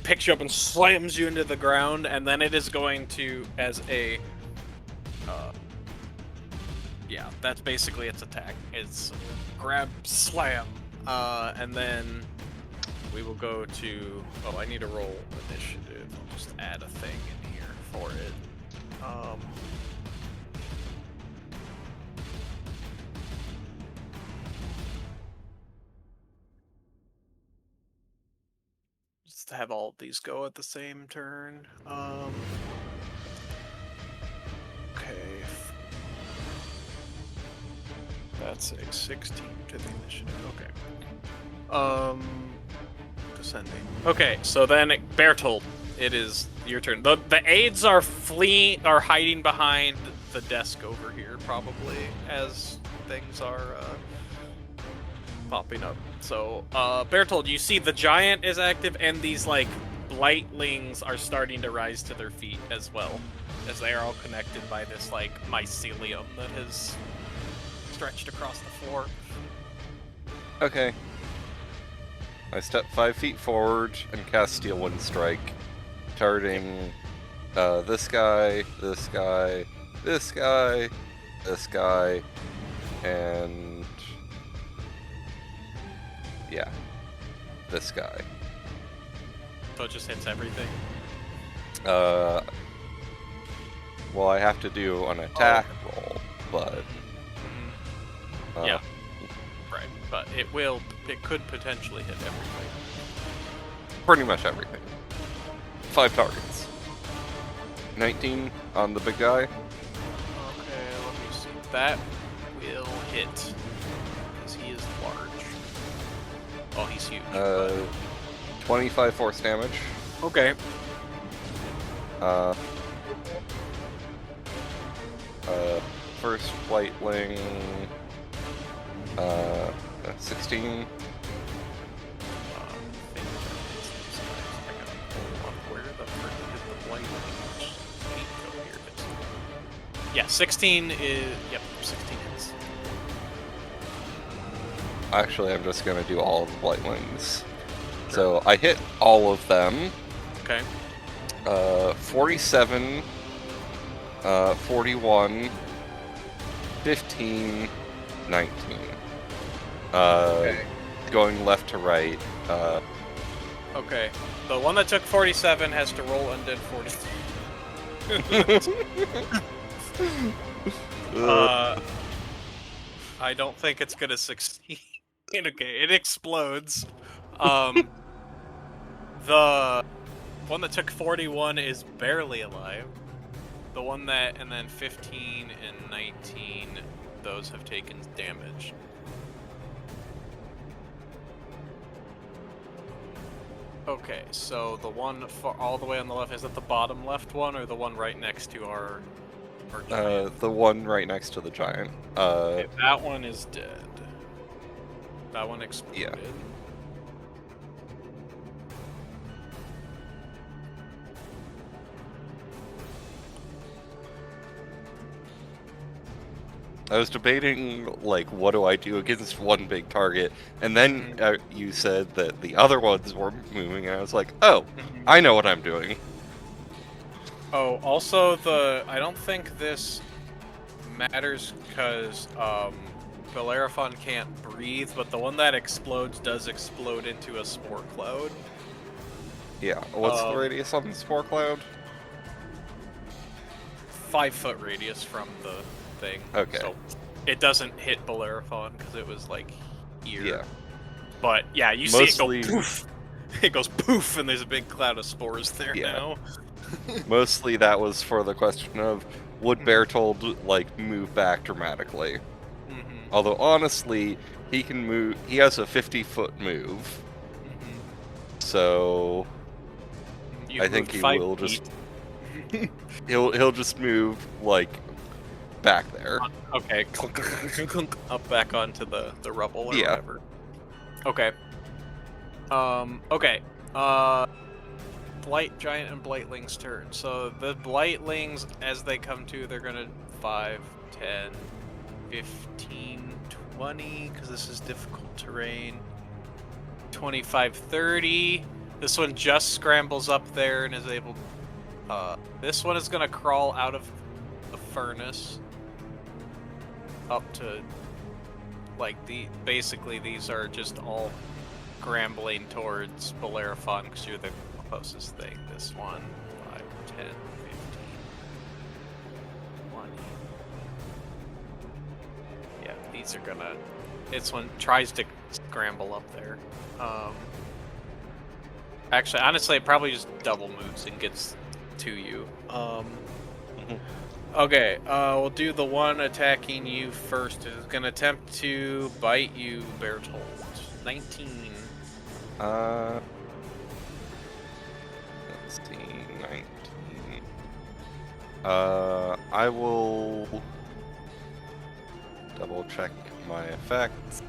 S1: picks you up and slams you into the ground, and then it is going to as a yeah, that's basically its attack. It's grab, slam, and then we will go to. Oh, I need to roll initiative. I'll just add a thing in here for it. Just to have all of these go at the same turn. Okay. That's a 16 to the initiative. Okay. Descending. Okay, so then Bertold, it is your turn. The aides are hiding behind the desk over here, probably, as things are popping up. So, Bertold, you see the giant is active, and these like blightlings are starting to rise to their feet as well, as they are all connected by this like mycelium that has stretched across the floor.
S3: Okay. I step 5 feet forward and cast Steel Wind Strike, targeting this guy, this guy, this guy, this guy, and yeah, this guy.
S1: So it just hits everything.
S3: Well, I have to do an attack roll, but
S1: Yeah. Right, but it could potentially hit everything.
S3: pretty much everything. 5 targets. 19 on the big guy.
S1: Okay, let me see. That will hit. Because he is large. Oh, he's huge.
S3: 25 force damage.
S1: Okay.
S3: First Blightling. 16.
S1: Yeah, 16 is. Yep, 16 hits.
S3: Actually, I'm just gonna do all of the Blightlings. So I hit all of them.
S1: Okay.
S3: 47, 41, 15, 19.
S1: Okay.
S3: Going left to right.
S1: Okay. The one that took 47 has to roll undead 40. I don't think it's gonna succeed. Okay, it explodes. The one that took 41 is barely alive. The one that, and then 15 and 19, those have taken damage. Okay, so the one all the way on the left, is that the bottom left one, or the one right next to our giant?
S3: The one right next to the giant.
S1: Okay, that one is dead. That one exploded.
S3: Yeah. I was debating, like, what do I do against one big target, and then you said that the other ones were moving, and I was like, oh, I know what I'm doing.
S1: Oh, also I don't think this matters because Bellerophon can't breathe, but the one that explodes does explode into a spore cloud.
S3: Yeah, what's the radius on the spore cloud?
S1: 5-foot radius from the thing.
S3: Okay.
S1: So it doesn't hit Bellerophon because it was like here.
S3: Yeah.
S1: But yeah, you
S3: Mostly...
S1: see it go poof. It goes poof, and there's a big cloud of spores there now.
S3: Mostly that was for the question of, would Bertold, like, move back dramatically? Although, honestly, he can move... He has a 50-foot move. So... I think he will just... he'll just move, like, back there.
S1: Okay. Up back onto the rubble or whatever. Okay. Okay. Blight Giant and Blightling's turn. So the Blightlings, as they come to, they're gonna 5, 10, 15, 20, because this is difficult terrain. 25, 30. This one just scrambles up there and is able... this one is gonna crawl out of the furnace. Up to... Like, basically these are just all scrambling towards Bellerophon, because you're the closest thing. This one, 5, 10, 15, 20. Yeah, these are gonna... This one tries to scramble up there. Actually, honestly, it probably just double moves and gets to you. Okay, we'll do the one attacking you first. It's gonna attempt to bite you, Bertold. 19.
S3: Let's see, 19. I will double check my effects.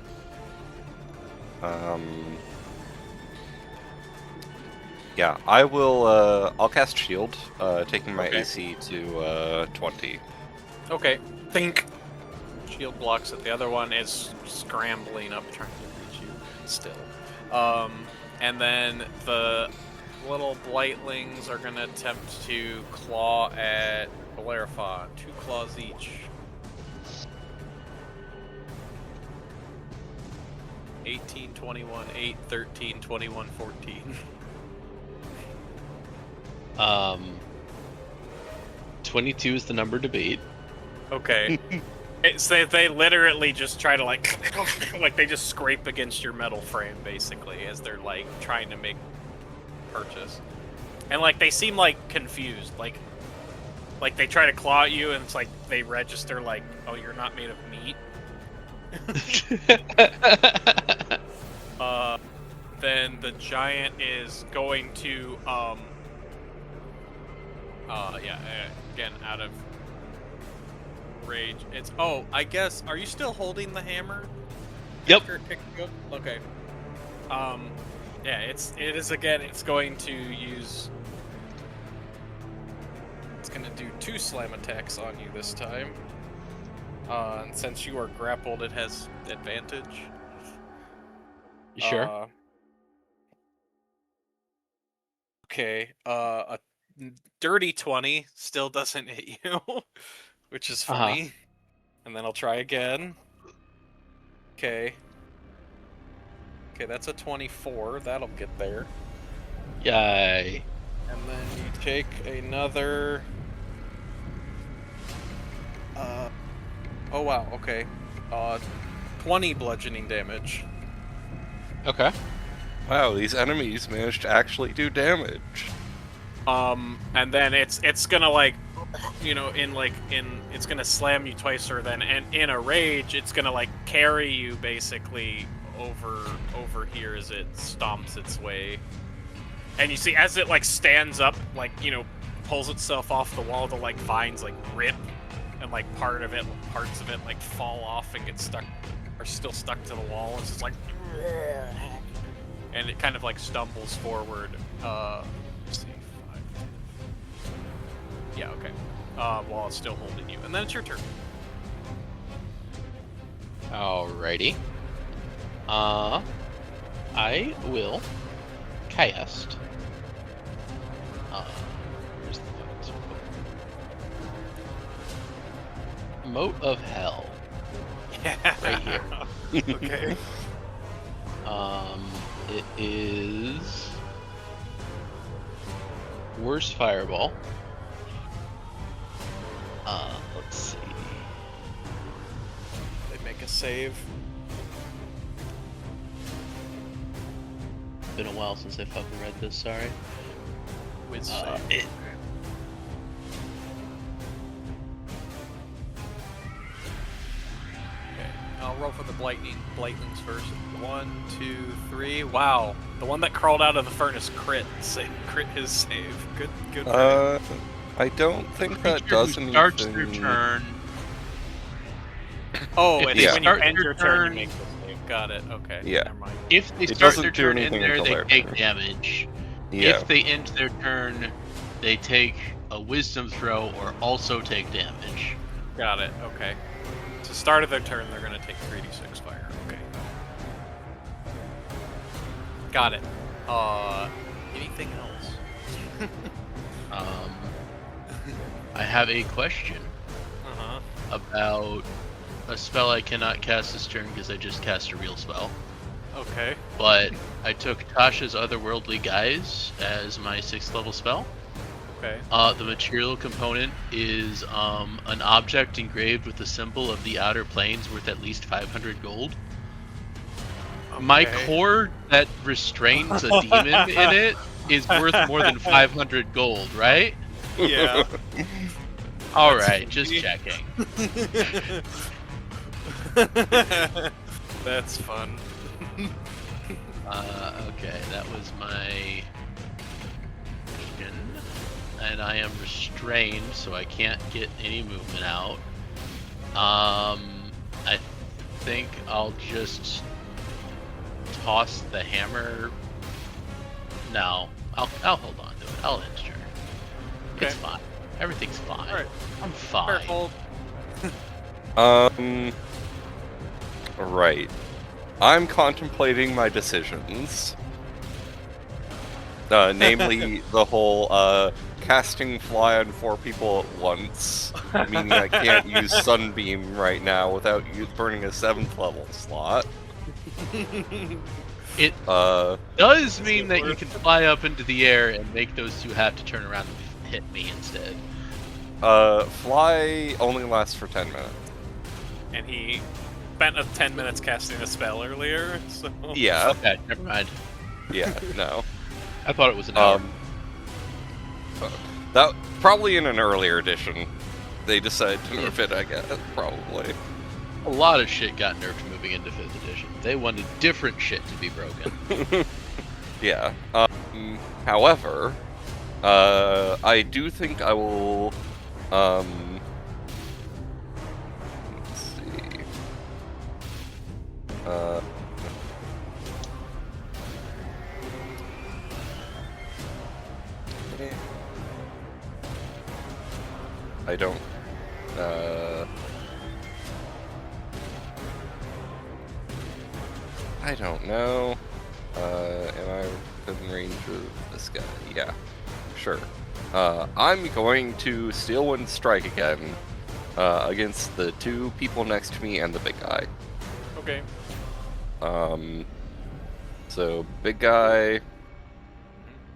S3: Yeah, I will, I'll cast Shield, taking my AC to, 20.
S1: Okay, think. Shield blocks it. The other one is scrambling up, trying to reach you still. And then the little Blightlings are going to attempt to claw at Bellerophon. 2 claws each. 18, 21, 8, 13, 21, 14.
S2: 22 is the number to beat.
S1: Okay. So they literally just try to like they just scrape against your metal frame basically as they're like trying to make purchase. And like they seem like confused, like they try to claw at you and it's like they register like, oh, you're not made of meat. Then the giant is going to again out of rage. It's I guess, are you still holding the hammer?
S2: Yep.
S1: Okay. Yeah, it is again, it's going to use, it's gonna do 2 slam attacks on you this time. And since you are grappled, it has advantage.
S2: You sure?
S1: Okay, a dirty 20 still doesn't hit you, which is funny. And then I'll try again. Okay, that's a 24. That'll get there.
S2: Yay.
S1: And then you take another... oh wow, okay. 20 bludgeoning damage.
S2: Okay.
S3: Wow, these enemies managed to actually do damage.
S1: And then it's gonna like, it's gonna slam you twice, or then and in a rage, it's gonna like carry you basically over here as it stomps its way. And you see as it like stands up, like pulls itself off the wall, the like vines like rip, and like parts of it like fall off and get stuck, are still stuck to the wall. It's just like, and it kind of like stumbles forward. Let's see, 5, 10. Yeah, okay. While it's still holding you, and then it's your turn.
S2: Alrighty. I will cast. Where's the fucking Moat of Hell.
S1: Yeah.
S2: Right here.
S1: Okay.
S2: It is Worst Fireball. Let's see.
S1: They make a save.
S2: Been a while since I fucking read this. Sorry.
S1: With
S2: Uh,
S1: save.
S2: it-
S1: Okay. I'll roll for the blightlings first. 1, 2, 3. Wow. The one that crawled out of the furnace crit his save. Good for him.
S3: I don't think that
S2: creature
S3: does
S2: who
S3: anything.
S2: starts their turn.
S1: Oh,
S2: if
S1: and
S3: they
S1: when you
S2: start
S1: end
S2: their
S1: your turn,
S2: turn-
S1: you make the save. Got it. Okay.
S3: Yeah.
S1: Never mind.
S2: If they
S3: It
S2: start
S3: doesn't
S2: their
S3: do
S2: turn in
S3: anything
S2: there,
S3: until
S2: they
S3: their
S2: take
S3: turn.
S2: damage.
S3: Yeah.
S2: If they end their turn, they take a wisdom throw or also take damage.
S1: Got it. Okay. So start of their turn, they're gonna take 3d6 fire. Okay. Got it. Anything else?
S2: I have a question
S1: Uh-huh.
S2: about a spell I cannot cast this turn because I just cast a real spell.
S1: Okay.
S2: But I took Tasha's Otherworldly Guise as my 6th level spell.
S1: Okay.
S2: The material component is an object engraved with the symbol of the outer planes worth at least 500 gold. My
S1: Okay.
S2: core that restrains a demon in it is worth more than 500 gold, right?
S1: Yeah.
S2: Alright, just
S1: funny.
S2: checking.
S1: That's fun.
S2: Okay, that was my question. And I am restrained, so I can't get any movement out. I think I'll just toss the hammer. No, I'll hold on to it. I'll end turn.
S1: Okay.
S2: It's fine. Everything's fine.
S1: Alright.
S2: I'm fine.
S1: Careful.
S3: Right. I'm contemplating my decisions. Namely, the whole casting fly on 4 people at once, meaning I can't use Sunbeam right now without burning a 7th level slot.
S2: It does mean that you can fly up into the air and make those two have to turn around and hit me instead.
S3: Fly only lasts for 10 minutes.
S1: And he spent 10 minutes casting a spell earlier, so...
S3: Yeah,
S2: Okay, never mind.
S3: yeah, no.
S2: I thought it was an hour.
S3: That probably in an earlier edition, they decided to nerf it, I guess, probably.
S2: A lot of shit got nerfed moving into 5th edition. They wanted different shit to be broken.
S3: Yeah. However, I do think I will. Let's see. I don't. I don't know. Am I within range of this guy? Yeah, sure. I'm going to Steel Wind Strike again against the 2 people next to me and the big guy.
S1: Okay.
S3: So big guy,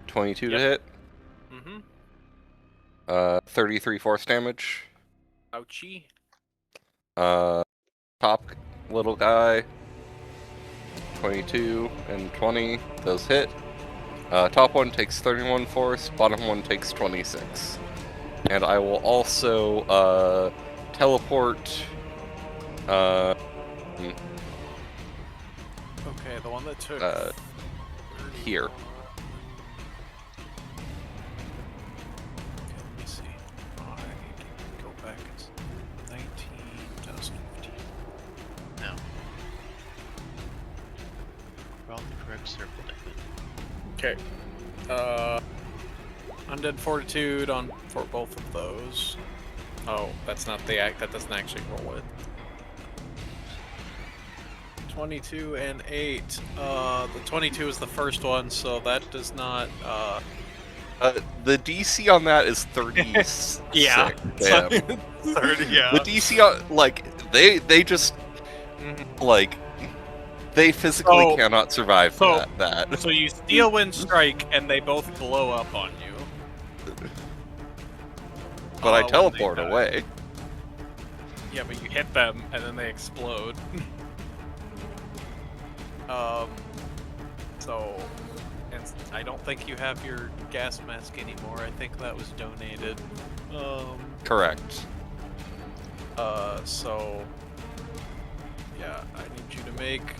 S3: 22 to hit.
S1: Mm-hmm.
S3: 33 force damage.
S1: Ouchie.
S3: Top little guy, 22 and 20. Those hit. Top one takes 31 force. Bottom one takes 26. And I will also teleport.
S1: Okay, the one that took
S3: Here.
S1: Okay, let me see. I can go back. It's 19, 2015.
S2: No. We're on the correct circle, David.
S1: Okay. Undead Fortitude for both of those. Oh, that's not the act. That doesn't actually roll it. 22 and 8. The 22 is the first one, so that does not.
S3: The DC on that is 36.
S1: Yeah.
S3: Damn.
S1: 30. Yeah.
S3: The DC on, like, they just like they physically cannot survive that.
S1: So you steal Wind Strike, and they both blow up on you.
S3: But I
S1: when
S3: teleport
S1: they die.
S3: away.
S1: Yeah, but you hit them, and then they explode. So, and I don't think you have your gas mask anymore. I think that was donated.
S3: Correct.
S1: So, yeah, I need you to make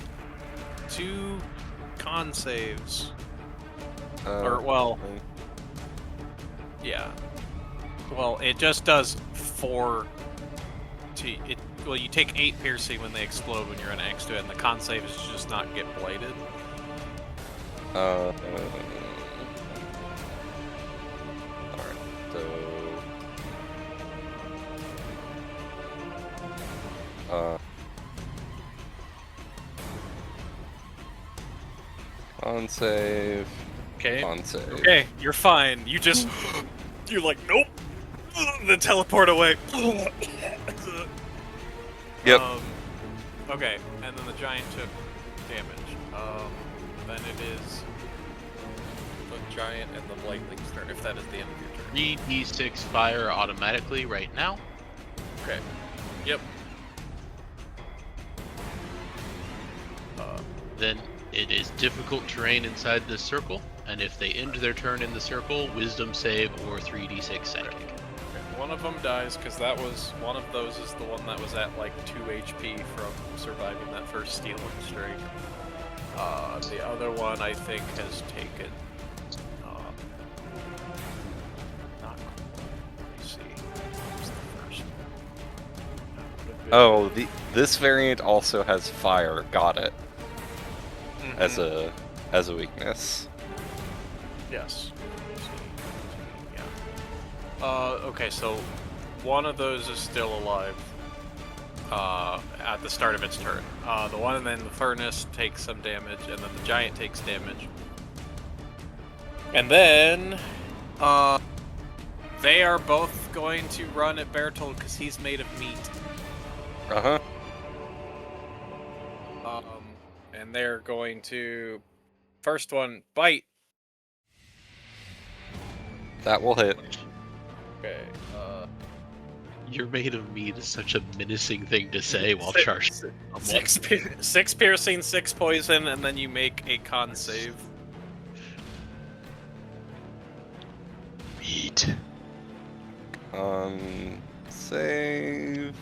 S1: 2 con saves. Yeah. Well, it just does 4 well, you take 8 piercing when they explode when you're next to it, and the con save is just not get bladed.
S3: Alright, so... con save...
S1: Okay.
S3: Con save.
S1: Okay, you're fine. You just... You're like, nope! Then teleport away.
S3: Yep.
S1: Okay, and then the giant took damage. Then it is the giant and the blightling's turn, if that is the end of your turn.
S2: 3d6 fire automatically right now.
S1: Okay. Yep.
S2: Then it is difficult terrain inside this circle, and if they end their turn in the circle, wisdom save or 3d6 psychic.
S1: Okay. One of them dies because one of those is the one that was at like 2 HP from surviving that first steal and strike. The other one I think has taken. Not. Let me see. What's the first one? That would have been-
S3: Oh, this variant also has fire. Got it. As a weakness.
S1: Yes. Yeah. Okay, so one of those is still alive. At the start of its turn. The one in the furnace takes some damage, and then the giant takes damage. And then, they are both going to run at Bertold because he's made of meat.
S3: Uh-huh.
S1: And they're going to... First one, bite.
S3: That will hit.
S1: Okay,
S2: You're made of meat is such a menacing thing to say while charging.
S1: 6 piercing, 6 poison, and then you make a con save.
S5: Meat.
S3: Save.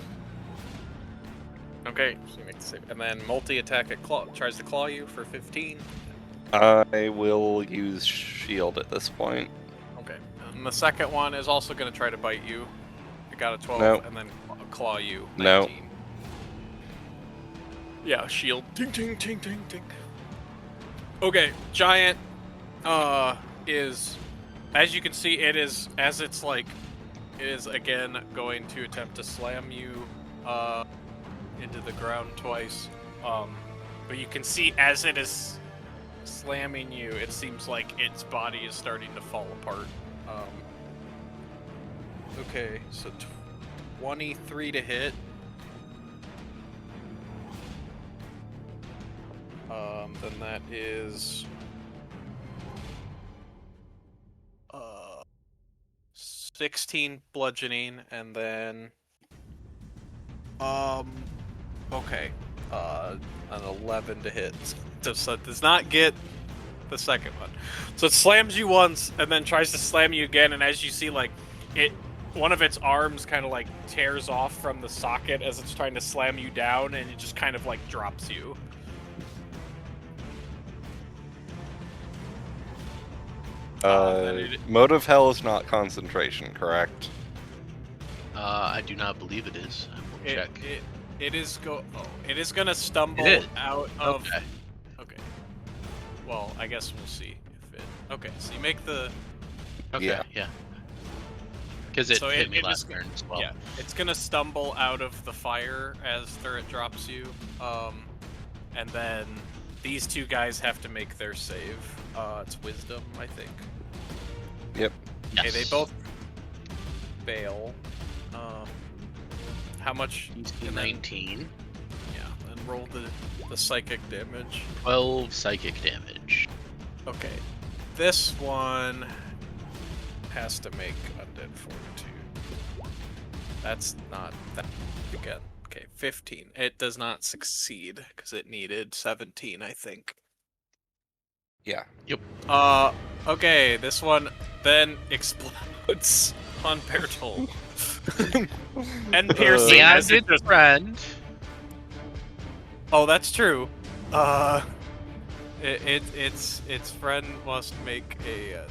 S1: Okay, so you make the save. And then multi-attack at tries to claw you for 15.
S3: I will use shield at this point.
S1: Okay. And the second one is also going to try to bite you. It got a 12,
S3: No.
S1: and then claw you. 19.
S3: No.
S1: Yeah, shield. Ding, ding, ding, ding, ding. Okay, giant is... As you can see, it is again going to attempt to slam you into the ground twice. But you can see as it is slamming you, it seems like its body is starting to fall apart. Okay, so 23 to hit. Then that is 16 bludgeoning, and then okay, an 11 to hit. So it does not get the second one. So it slams you once and then tries to slam you again, and as you see, like, one of its arms kind of like tears off from the socket as it's trying to slam you down, and it just kind of like drops you.
S3: Mode of hell is not concentration, correct?
S2: I do not believe it is. I will check.
S1: It is gonna stumble
S2: It is.
S1: out of.
S2: Okay.
S1: Okay. Well, I guess we'll see if it. Okay, so you make the.
S2: Okay. Yeah. Because it
S1: So
S2: hit me
S1: it
S2: last
S1: is-
S2: turn as well.
S1: Yeah, it's gonna stumble out of the fire as Thurret drops you, and then these two guys have to make their save. It's wisdom, I think.
S3: Yep.
S2: Yes.
S1: Okay, they both fail. How much?
S2: He's
S1: and then-
S2: 19.
S1: Yeah, and roll the psychic damage.
S2: 12 psychic damage.
S1: Okay, this one has to make undead fortitude. That's not that again. Okay, 15. It does not succeed because it needed 17, I think.
S3: Yeah.
S1: Okay, this one then explodes on Bertold. And piercing
S2: And
S1: as it
S2: its friend.
S1: Oh, that's true. Its friend must make a.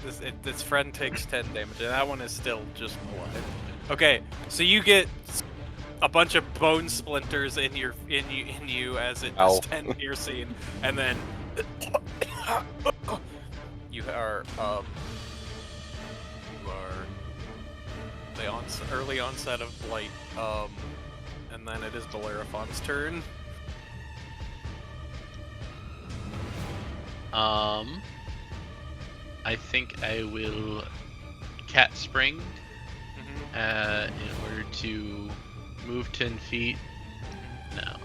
S1: Its friend takes 10 damage, and that one is still just alive. Okay, so you get a bunch of bone splinters in you as it does
S3: Ow.
S1: 10 piercing, and then you are the early onset of blight, and then it is Bellerophon's turn.
S2: I think I will cat spring
S1: Mm-hmm.
S2: in order to move 10 feet. No,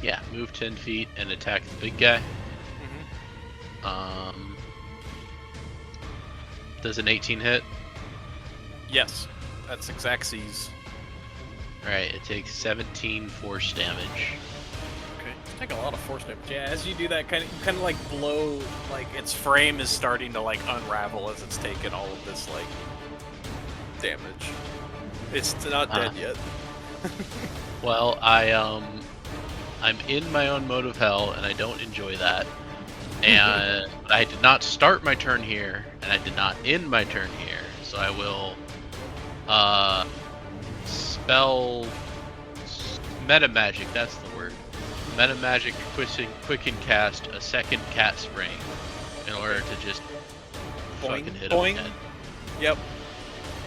S2: yeah, move 10 feet and attack the big guy.
S1: Mm-hmm.
S2: Does an 18 hit?
S1: Yes, that's exact C's.
S2: Alright, it takes 17 force damage.
S1: Okay, take a lot of force damage. Yeah, as you do that, kind of like blow, like its frame is starting to like unravel as it's taken all of this like damage. It's not dead yet.
S2: Well, I'm in my own mode of hell, and I don't enjoy that. And I did not start my turn here, and I did not end my turn here. So I will spell meta magic. That's the word. Meta magic quicken cast a second cat spring in order to just
S1: Boing,
S2: fucking hit
S1: boing.
S2: him again.
S1: Yep.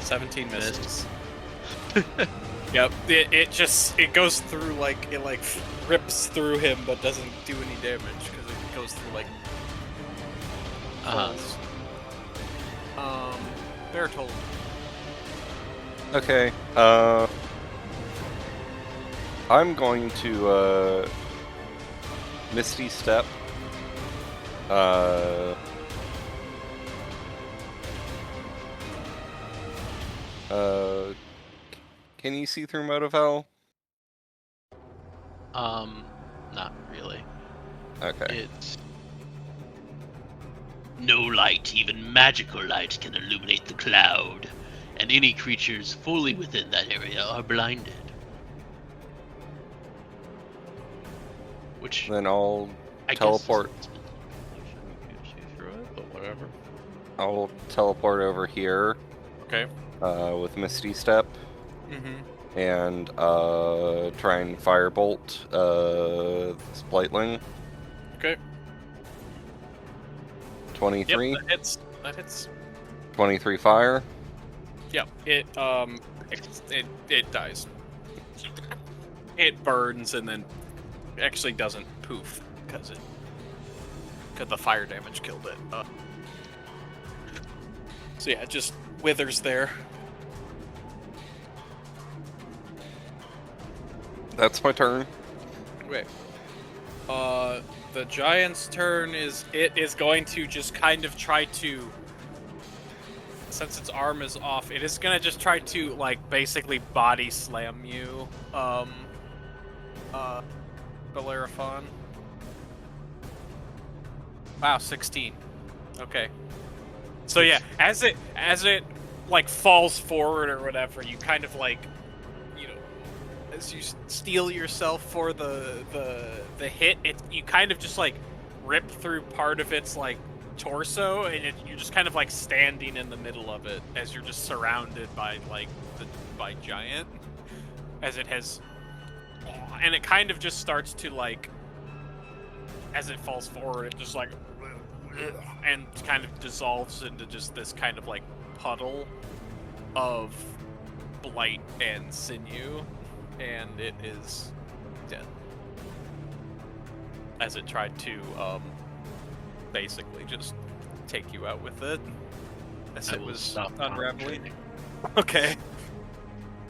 S1: 17 misses. Yep. It goes through like it like rips through him, but doesn't do any damage because it goes through like holes. Bertold.
S3: Okay. I'm going to Misty Step. Can you see through Mode of Hell?
S2: Not really.
S3: Okay.
S2: It's no light, even magical light, can illuminate the cloud, and any creatures fully within that area are blinded. Which
S3: Then I'll
S2: I guess
S3: teleport.
S2: shouldn't get you through it, but whatever.
S3: I'll teleport over here
S1: Okay.
S3: with Misty Step
S1: Mm-hmm.
S3: and try and firebolt this Blightling.
S1: Okay.
S3: 23.
S1: Yep, that hits.
S3: 23 fire.
S1: Yep. It dies. It burns and then actually doesn't poof because the fire damage killed it. So yeah, it just withers there.
S3: That's my turn.
S1: Okay. The giant's turn is going to just kind of try to, since its arm is off, it is gonna just try to like basically body slam you, Bellerophon. Wow, 16. Okay. So yeah, as it like falls forward or whatever, you kind of like, you know, as you steel yourself for the hit, you kind of just like rip through part of its like torso, and you're just kind of like standing in the middle of it as you're just surrounded by like by giant, as it has, and it kind of just starts to like, as it falls forward, it just like, and kind of dissolves into just this kind of like puddle of blight and sinew, and it is dead. As it tried to basically just take you out with it, as it was unraveling. Okay.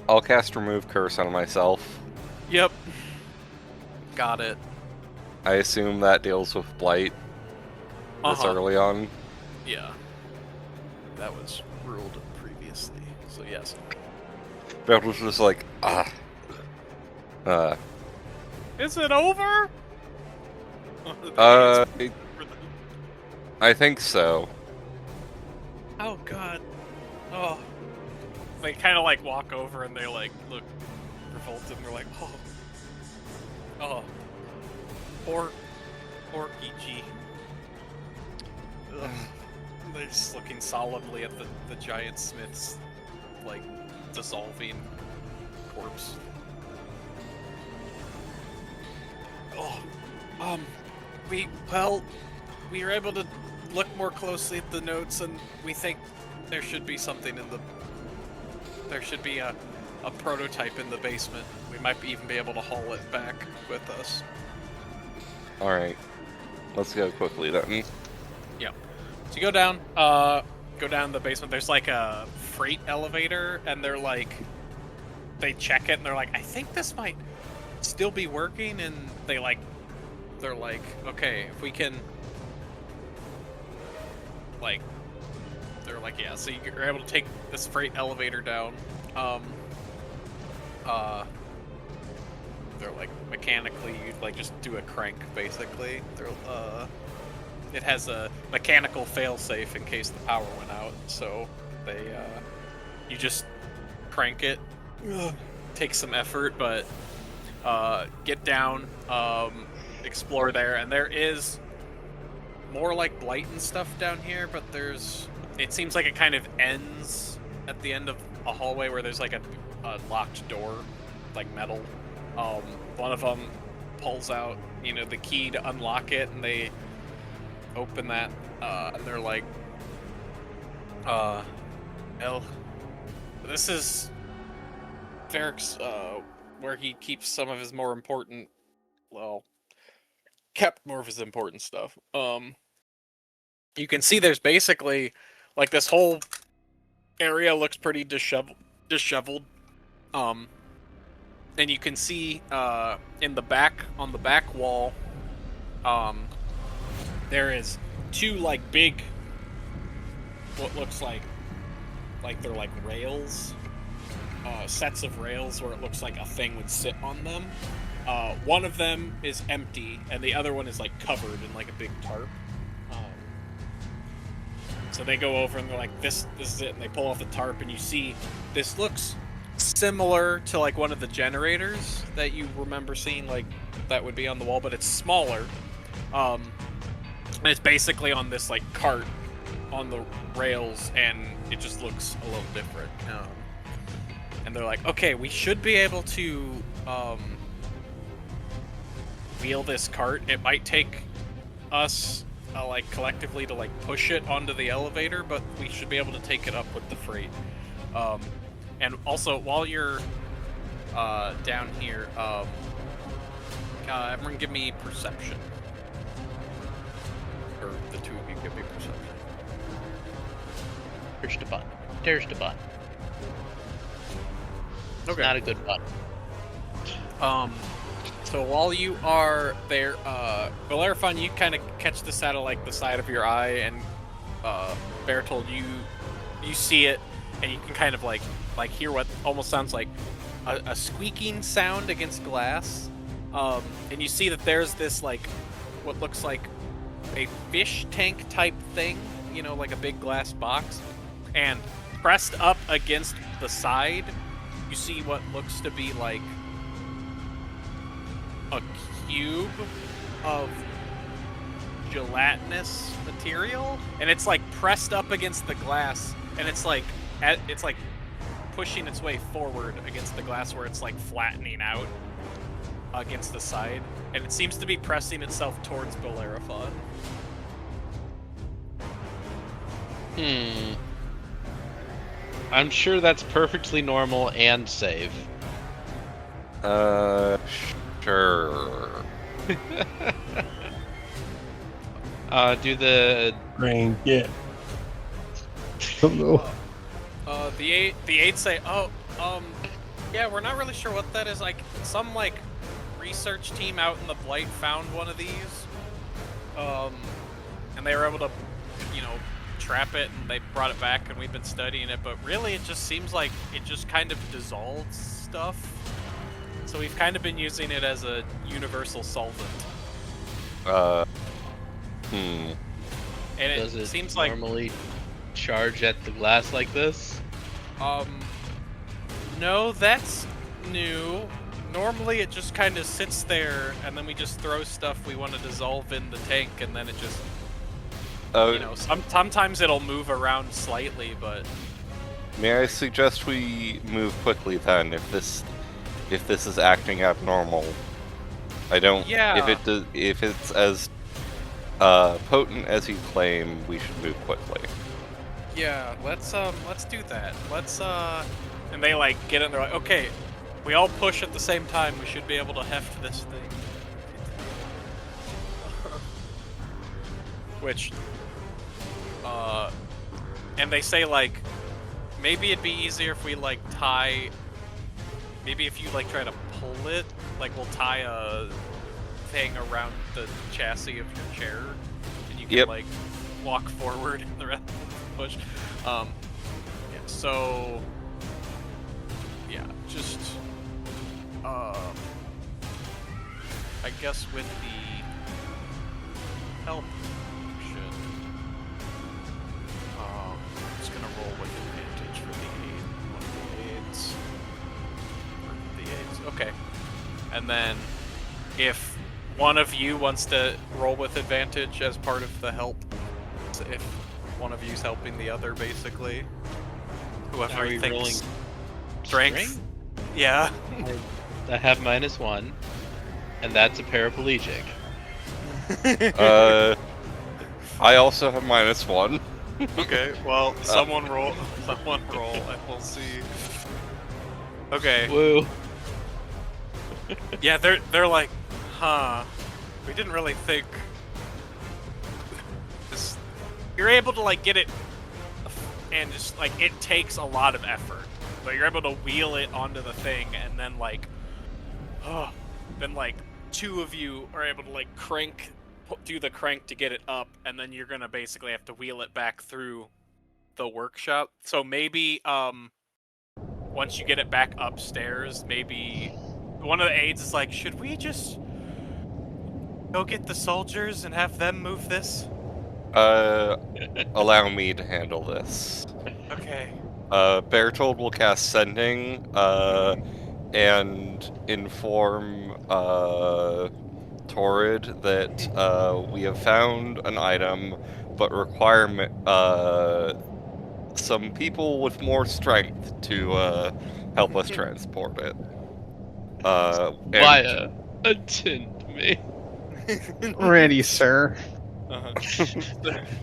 S3: I'll cast Remove Curse on myself.
S1: Yep. Got it.
S3: I assume that deals with blight this early on.
S1: Yeah. That was ruled previously, so yes.
S3: That was just like,
S1: Is it over?
S3: I think so.
S1: Oh god. Oh. They kind of like walk over and they like look revolted and they're like, oh. Poor EG. Ugh. They're just looking solemnly at the giant smith's like dissolving corpse. We were able to look more closely at the notes, and we think there should be something there should be a prototype in the basement. We might even be able to haul it back with us.
S3: Alright. Let's go quickly then.
S1: Yeah. So you go down the basement. There's like a freight elevator, and they check it, and they're like, I think this might still be working, and they're like, okay, if we can, like, they're like, yeah, so you're able to take this freight elevator down. They're like, mechanically, you'd like just do a crank, basically. It has a mechanical failsafe in case the power went out, so you just crank it. Takes some effort, but get down, explore there, and there is more like blight and stuff down here, but it seems like it kind of ends at the end of a hallway where there's like a locked door, like metal. One of them pulls out, the key to unlock it, and they open that, and they're like, this is Varrick's, where he keeps some of his more important, kept more of his important stuff. You can see there's basically, like, this whole area looks pretty disheveled. And you can see, in the back, on the back wall, there is two, like, big, what looks like they're like rails, sets of rails where it looks like a thing would sit on them. One of them is empty, and the other one is like covered in like a big tarp. So they go over and they're like, this is it, and they pull off the tarp, and you see this looks similar to like one of the generators that you remember seeing, like that would be on the wall, but it's smaller. And it's basically on this like cart on the rails, and it just looks a little different. And they're like, okay, we should be able to wheel this cart. It might take us like collectively to like push it onto the elevator, but we should be able to take it up with the freight. And also, while you're down here, everyone give me perception. Or the two of you give me perception.
S2: There's the button. It's not a good button.
S1: So while you are there, Valerifon, you kind of catch this out of like the side of your eye, and Bertold, you see it, and you can kind of like hear what almost sounds like a squeaking sound against glass, and you see that there's this like what looks like a fish tank type thing, you know, like a big glass box, and pressed up against the side, you see what looks to be like a cube of gelatinous material, and it's like pressed up against the glass, and it's like pushing its way forward against the glass where it's like flattening out against the side, and it seems to be pressing itself towards Bellerophon.
S2: I'm sure that's perfectly normal and safe.
S3: Sure.
S2: Do the
S4: Brain, yeah. Don't know.
S1: The aides say, yeah, we're not really sure what that is. Like, some, like, research team out in the Blight found one of these. And they were able to, you know, trap it, and they brought it back, and we've been studying it. But really, it just seems like it just kind of dissolves stuff. So we've kind of been using it as a universal solvent. And
S2: Does
S1: it
S2: it
S1: seems like
S2: normally charge at the glass like this?
S1: No, that's new. Normally it just kind of sits there, and then we just throw stuff we want to dissolve in the tank, and then it just, you know, sometimes it'll move around slightly, but...
S3: May I suggest we move quickly then, if this is acting abnormal? I don't...
S1: Yeah.
S3: If it's as potent as you claim, we should move quickly.
S1: Yeah, let's do that. And they, like, get in there, like, okay, we all push at the same time, we should be able to heft this thing. Which, and they say, like, maybe it'd be easier if we, like, maybe if you, like, try to pull it, like, we'll tie a thing around the chassis of your chair, and you can, like, walk forward and the rest push. Yeah, so... Yeah, just, I guess with the help option, I'm just gonna roll with advantage for the aids. Okay. And then, if one of you wants to roll with advantage as part of the help, if one of you's helping the other, basically, whoever you thinks...
S2: rolling
S1: Strength? Yeah.
S2: I have -1, and that's a paraplegic.
S3: I also have -1.
S1: Okay, well, someone roll, and we'll see. Okay.
S2: Woo.
S1: Yeah, they're like, huh, we didn't really think this. You're able to, like, get it, and just, like, it takes a lot of effort. But you're able to wheel it onto the thing, and then, like, then, like, two of you are able to, like, do the crank to get it up, and then you're gonna basically have to wheel it back through the workshop. So maybe, once you get it back upstairs, maybe one of the aides is like, should we just go get the soldiers and have them move this?
S3: Allow me to handle this.
S1: Okay.
S3: Bertold will cast Sending, and inform, Torrid that, we have found an item, but require, some people with more strength to, help us transport it.
S2: Maya, attend me.
S5: Ready, sir.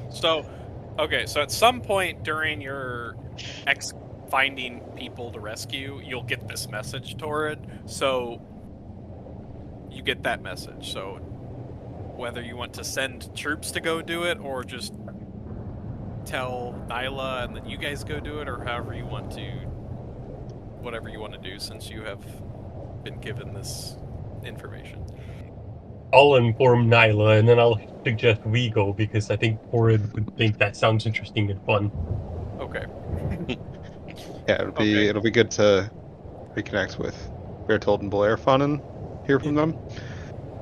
S1: So, okay, so at some point during your finding people to rescue, you'll get this message, Torrid. So, you get that message. So, whether you want to send troops to go do it, or just tell Nyla and then you guys go do it, or however you want to, whatever you want to do, since you have been given this information.
S4: I'll inform Nyla, and then I'll suggest we go, because I think Torrid would think that sounds interesting and fun.
S1: Okay.
S5: Yeah, it'll be good to reconnect with Bertold and Bellerophon and hear from them.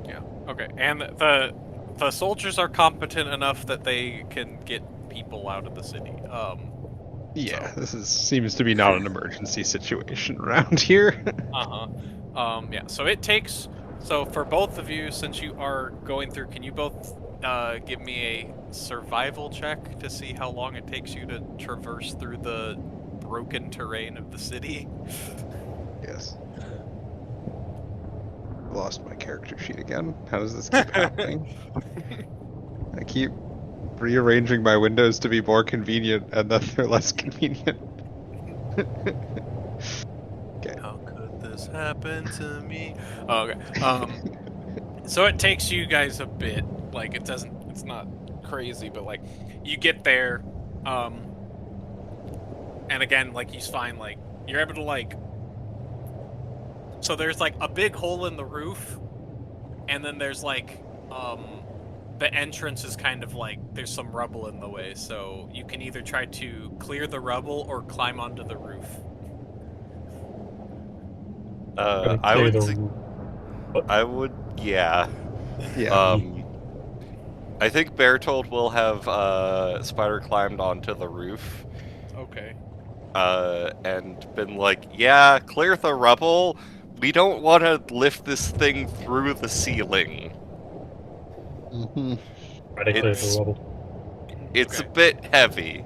S1: Yeah. Okay. And the the soldiers are competent enough that they can get people out of the city.
S5: Yeah,
S1: So-
S5: this seems to be not an emergency situation around here.
S1: Yeah. So it takes. So for both of you, since you are going through, can you both give me a survival check to see how long it takes you to traverse through the broken terrain of the city?
S5: Yes. Lost my character sheet again. How does this keep happening? I keep rearranging my windows to be more convenient, and then they're less convenient. Okay.
S1: How could this happen to me? Oh, okay. So it takes you guys a bit. Like it's not crazy, but like you get there, and again, like you find like you're able to like. So there's like a big hole in the roof, and then there's like the entrance is kind of like there's some rubble in the way, so you can either try to clear the rubble or climb onto the roof.
S3: I would. Yeah.
S5: Yeah.
S3: I think Bertold will have Spider climbed onto the roof.
S1: Okay.
S3: And been like, yeah, clear the rubble. We don't want to lift this thing through the ceiling.
S5: Mm-hmm.
S4: Try to clear
S3: It's-
S4: the rubble.
S3: It's
S1: Okay.
S3: a bit heavy.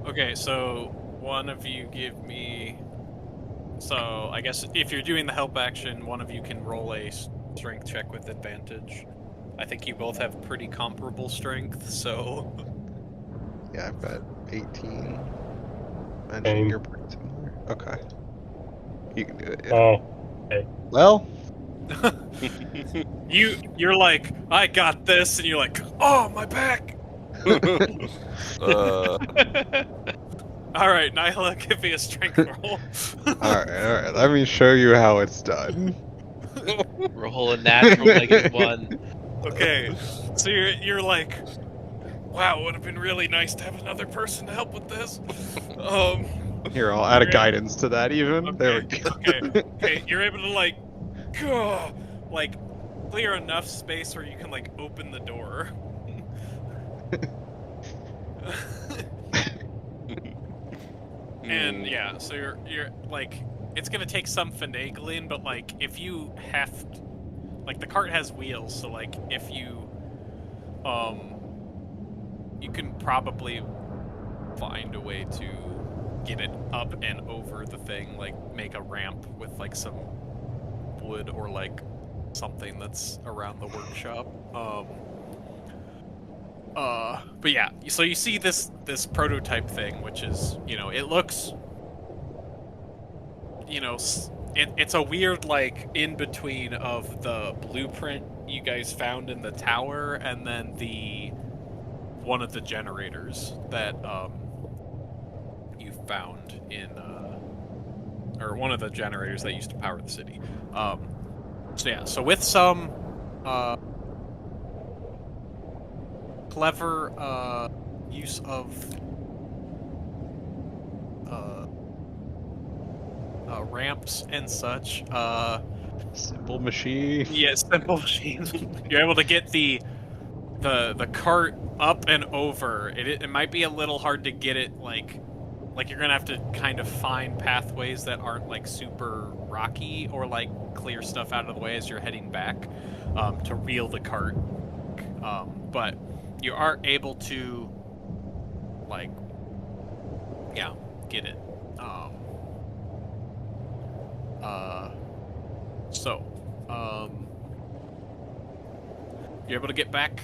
S1: Okay, so one of you give me. So I guess if you're doing the help action, one of you can roll a strength check with advantage. I think you both have pretty comparable strength, so.
S5: Yeah, I've got 18. Imagine
S4: Same.
S5: you're pretty similar. Okay. You can do it, yeah.
S4: Oh,
S5: Well,
S1: You're like, I got this, and you're like, oh, my back!
S3: uh,
S1: Alright, Nyla, give me a strength roll.
S5: alright. Let me show you how it's done.
S2: Roll a natural -1.
S1: Okay, so you're like, wow, it would have been really nice to have another person to help with this.
S5: Here, I'll add a
S1: Okay.
S5: guidance to that even. There we go.
S1: Okay, you're able to like clear enough space where you can like open the door. And yeah, so you're like, it's gonna take some finagling, but like if you heft, like the cart has wheels, so like if you you can probably find a way to get it up and over the thing, like make a ramp with like some wood or like something that's around the workshop. But yeah, so you see this prototype thing, which is, you know, it looks, you know, it's a weird like in between of the blueprint you guys found in the tower and then one of the generators that you found in or one of the generators that used to power the city. So yeah, so with some clever use of ramps and such,
S5: Simple machine.
S1: yeah, simple machines, you're able to get the cart up and over. It might be a little hard to get it like you're gonna have to kind of find pathways that aren't like super rocky or like clear stuff out of the way as you're heading back to reel the cart. But you are able to like, yeah, get it. You're able to get back.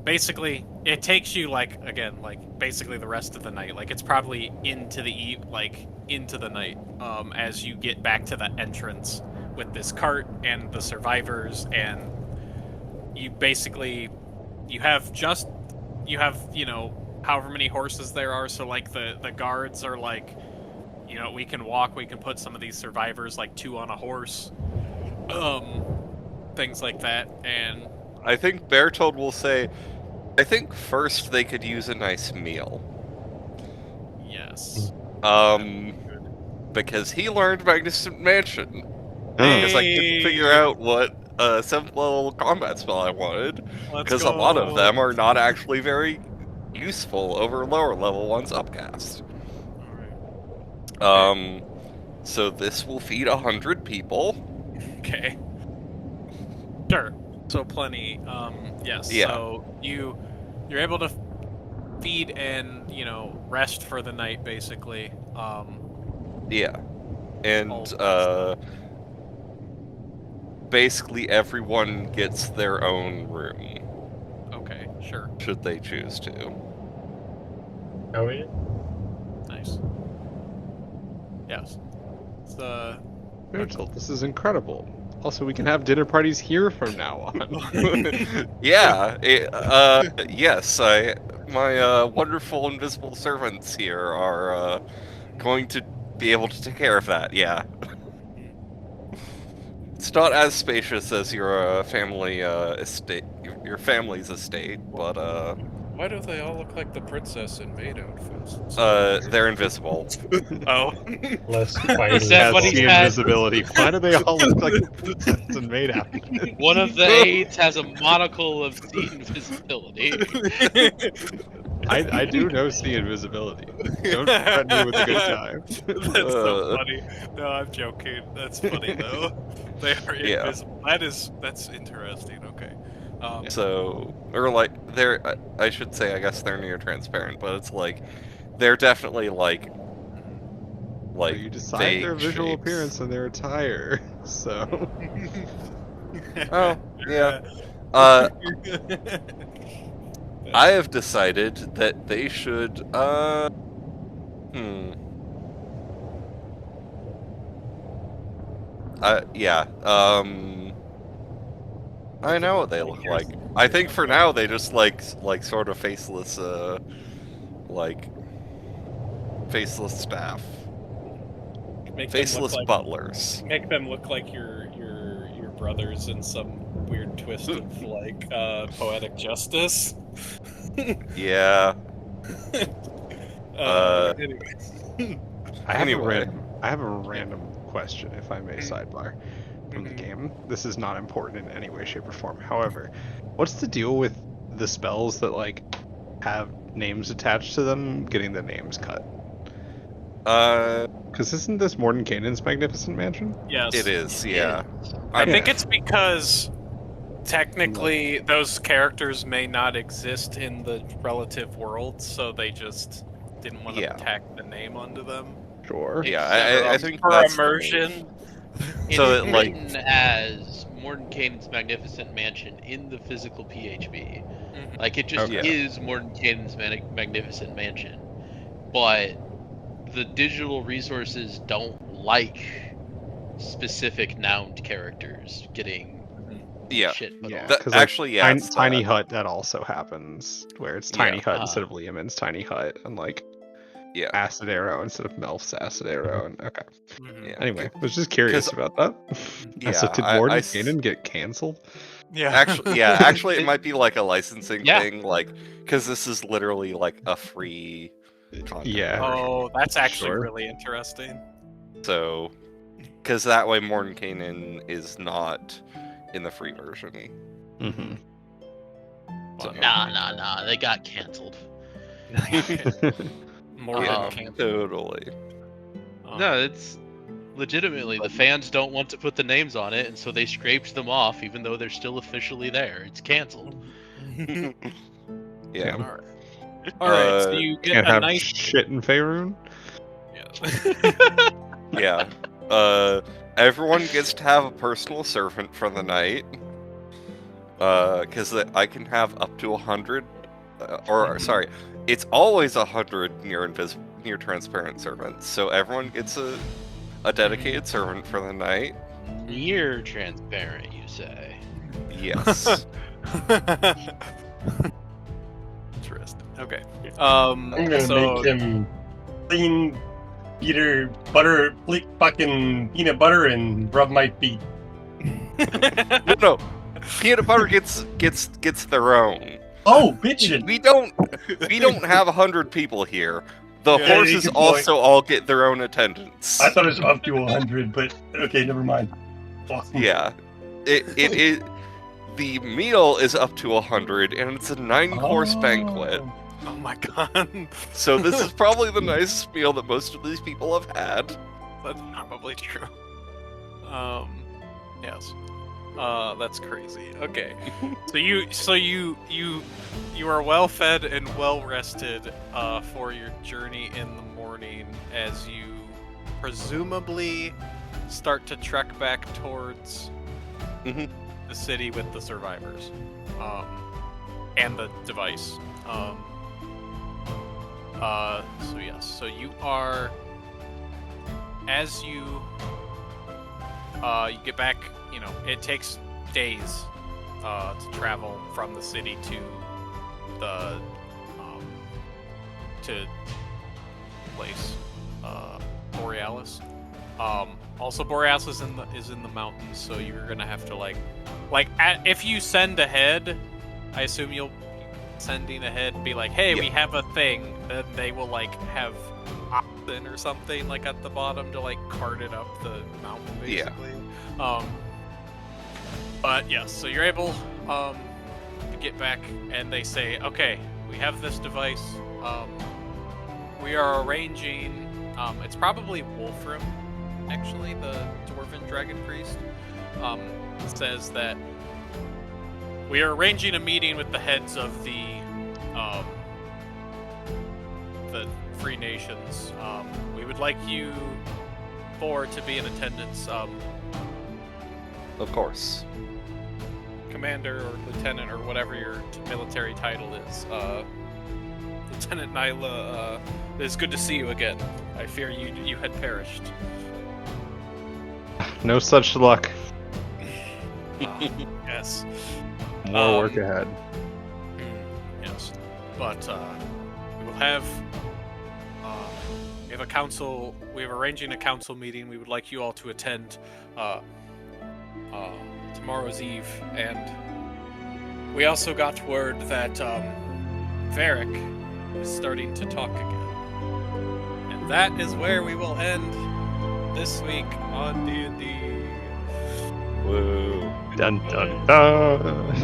S1: Basically, it takes you like again, like basically the rest of the night. Like it's probably into the night as you get back to the entrance with this cart and the survivors, and you basically you have you know however many horses there are. So like the guards are like, you know, we can walk, we can put some of these survivors like 2 on a horse, things like that. And
S3: I think Bertold will say, I think first they could use a nice meal.
S1: yes,
S3: Because he learned Magnificent Mansion. Because I couldn't figure out what a 7th level combat spell I wanted,
S1: Let's
S3: because a lot of
S1: go.
S3: them are not actually very useful over lower level ones upcast.
S1: Alright.
S3: So this will feed 100 people.
S1: Okay. Sure. So plenty. Yes.
S3: Yeah.
S1: So you're able to feed and rest for the night, basically.
S3: Yeah. And
S1: all-
S3: basically everyone gets their own room,
S1: Okay. Sure.
S3: should they choose to.
S4: Oh, yeah.
S1: Nice. Yes. It's
S5: Virgil, this is incredible. Also, we can have dinner parties here from now on.
S3: Yeah. Yes. My wonderful invisible servants here are going to be able to take care of that. Yeah. It's not as spacious as your family estate, your family's estate, but
S6: Why do they all look like the princess in maid outfits?
S3: they're invisible.
S1: Oh.
S4: Less
S2: Is that what
S5: Has
S2: he
S5: the
S2: had?
S5: invisibility. Why do they all look like princesses and maid outfits?
S2: One of the aides has a monocle of sea invisibility.
S5: I do know sea invisibility. Don't threaten me with a good time.
S1: That's so funny. No, I'm joking. That's funny though. They are
S3: Yeah.
S1: invisible. That's interesting. Okay.
S3: So, or like, I should say, I guess they're near transparent, but it's like, they're definitely like
S5: You decide their
S3: vague
S5: visual
S3: shapes.
S5: appearance and their attire. So
S3: Oh, yeah. I have decided that they should, yeah, I know what they look like. I think for now they just like sort of faceless, faceless staff.
S1: Make them look
S3: Faceless
S1: like-
S3: butlers.
S1: Make them look like your brothers in some weird twist of like poetic justice.
S3: Yeah.
S1: Anyway.
S3: Anyway.
S5: I have a random question, if I may sidebar from the
S1: Mhm.
S5: game. This is not important in any way, shape, or form. However, what's the deal with the spells that like have names attached to them getting the names cut? Because isn't this Mordenkainen's Magnificent Mansion?
S1: Yes.
S3: It is, yeah.
S1: I think it's because technically those characters may not exist in the relative world, so they just didn't want to
S3: Yeah.
S1: tack the name onto them.
S5: Sure.
S3: Yeah, I think
S1: for
S3: that's the
S1: immersion.
S2: It
S3: So
S2: is
S3: it, like-
S2: written as Mordenkainen's Magnificent Mansion in the physical PHB.
S1: Mhm.
S2: Like, it just
S3: Okay.
S2: is Mordenkainen's Magnificent Mansion. But the digital resources don't like specific noun characters getting
S3: Yeah.
S2: shit put
S5: Yeah.
S2: on.
S3: That-
S5: 'cause, like,
S3: actually, yeah.
S5: Tiny,
S3: it's,
S5: Tiny Hut, that also happens, where it's Tiny
S3: Yeah.
S5: Hut instead of Liamon's Tiny Hut, and like
S3: Yeah.
S5: Acid Arrow instead of Melf's Acid Arrow. And okay.
S1: Mhm.
S3: Yeah.
S5: Anyway, I was just curious
S3: 'Cause-
S5: about that.
S3: Yeah,
S5: So did Mordenkainen get cancelled?
S1: Yeah.
S3: Actually, it might be like a licensing
S2: Yeah.
S3: thing, like, because this is literally like a free content
S5: Yeah.
S3: version.
S1: Oh, that's actually
S5: Sure.
S1: really interesting.
S3: So, because that way Mordenkainen is not in the free version.
S5: Mm-hmm.
S3: So,
S2: Nah, they got canceled.
S1: More
S3: yeah,
S1: than camp.
S3: totally.
S2: No, it's legitimately the fans don't want to put the names on it, and so they scraped them off, even though they're still officially there. It's canceled.
S3: Yeah.
S5: Yeah.
S1: All right, so you get
S5: Can't
S1: a
S5: have
S1: nice.
S5: shit in Faerun.
S3: Yeah. Everyone gets to have a personal servant for the night. Because I can have up to 100, sorry, it's always 100 near transparent servants. So everyone gets a dedicated servant for the night.
S2: Near transparent, you say?
S3: Yes.
S1: Interesting. Okay.
S4: I'm gonna
S1: So
S4: make him clean fucking peanut butter and rub my feet.
S3: No. Peanut butter gets their own.
S4: Oh, bitchin'!
S3: We don't have 100 people here. The
S1: Yeah,
S3: horses
S4: good point.
S3: also all get their own attendants.
S4: I thought it was up to 100, but okay, never mind. Awesome.
S3: Yeah. it is. The meal is up to 100, and it's a 9-course banquet.
S1: Oh my god.
S3: So this is probably the nicest meal that most of these people have had.
S1: That's probably true. Yes. That's crazy. Okay. So you are well fed and well rested for your journey in the morning as you presumably start to trek back towards
S3: Mhm.
S1: the city with the survivors. And the device. So yes, so you are, as you get back, you know, it takes days to travel from the city to the to place Borealis. Also, Borealis is in the mountains, so you're gonna have to if you send ahead, I assume you'll sending ahead and be like, hey, we have a thing, then they will have oxen or something at the bottom to cart it up the mountain basically. But yes, so you're able to get back, and they say, okay, we have this device. We are arranging. It's probably Wolfram, actually, the dwarven dragon priest. Says that we are arranging a meeting with the heads of the free nations. We would like you four to be in attendance.
S3: Of course.
S1: Commander or lieutenant or whatever your military title is. Lieutenant Nyla, it is good to see you again. I fear you had perished.
S5: No such luck.
S1: Yes.
S5: More work ahead.
S1: Yes. But we will have we have a council. We have arranging a council meeting. We would like you all to attend tomorrow's eve, and we also got word that Varrick is starting to talk again, and that is where we will end this week on D&D.
S3: Woo.
S5: Dun dun dun.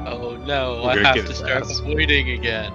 S2: Oh no,
S5: We're
S2: I
S5: gonna
S2: have
S5: get
S2: to
S5: his
S2: start
S5: ass.
S2: avoiding again.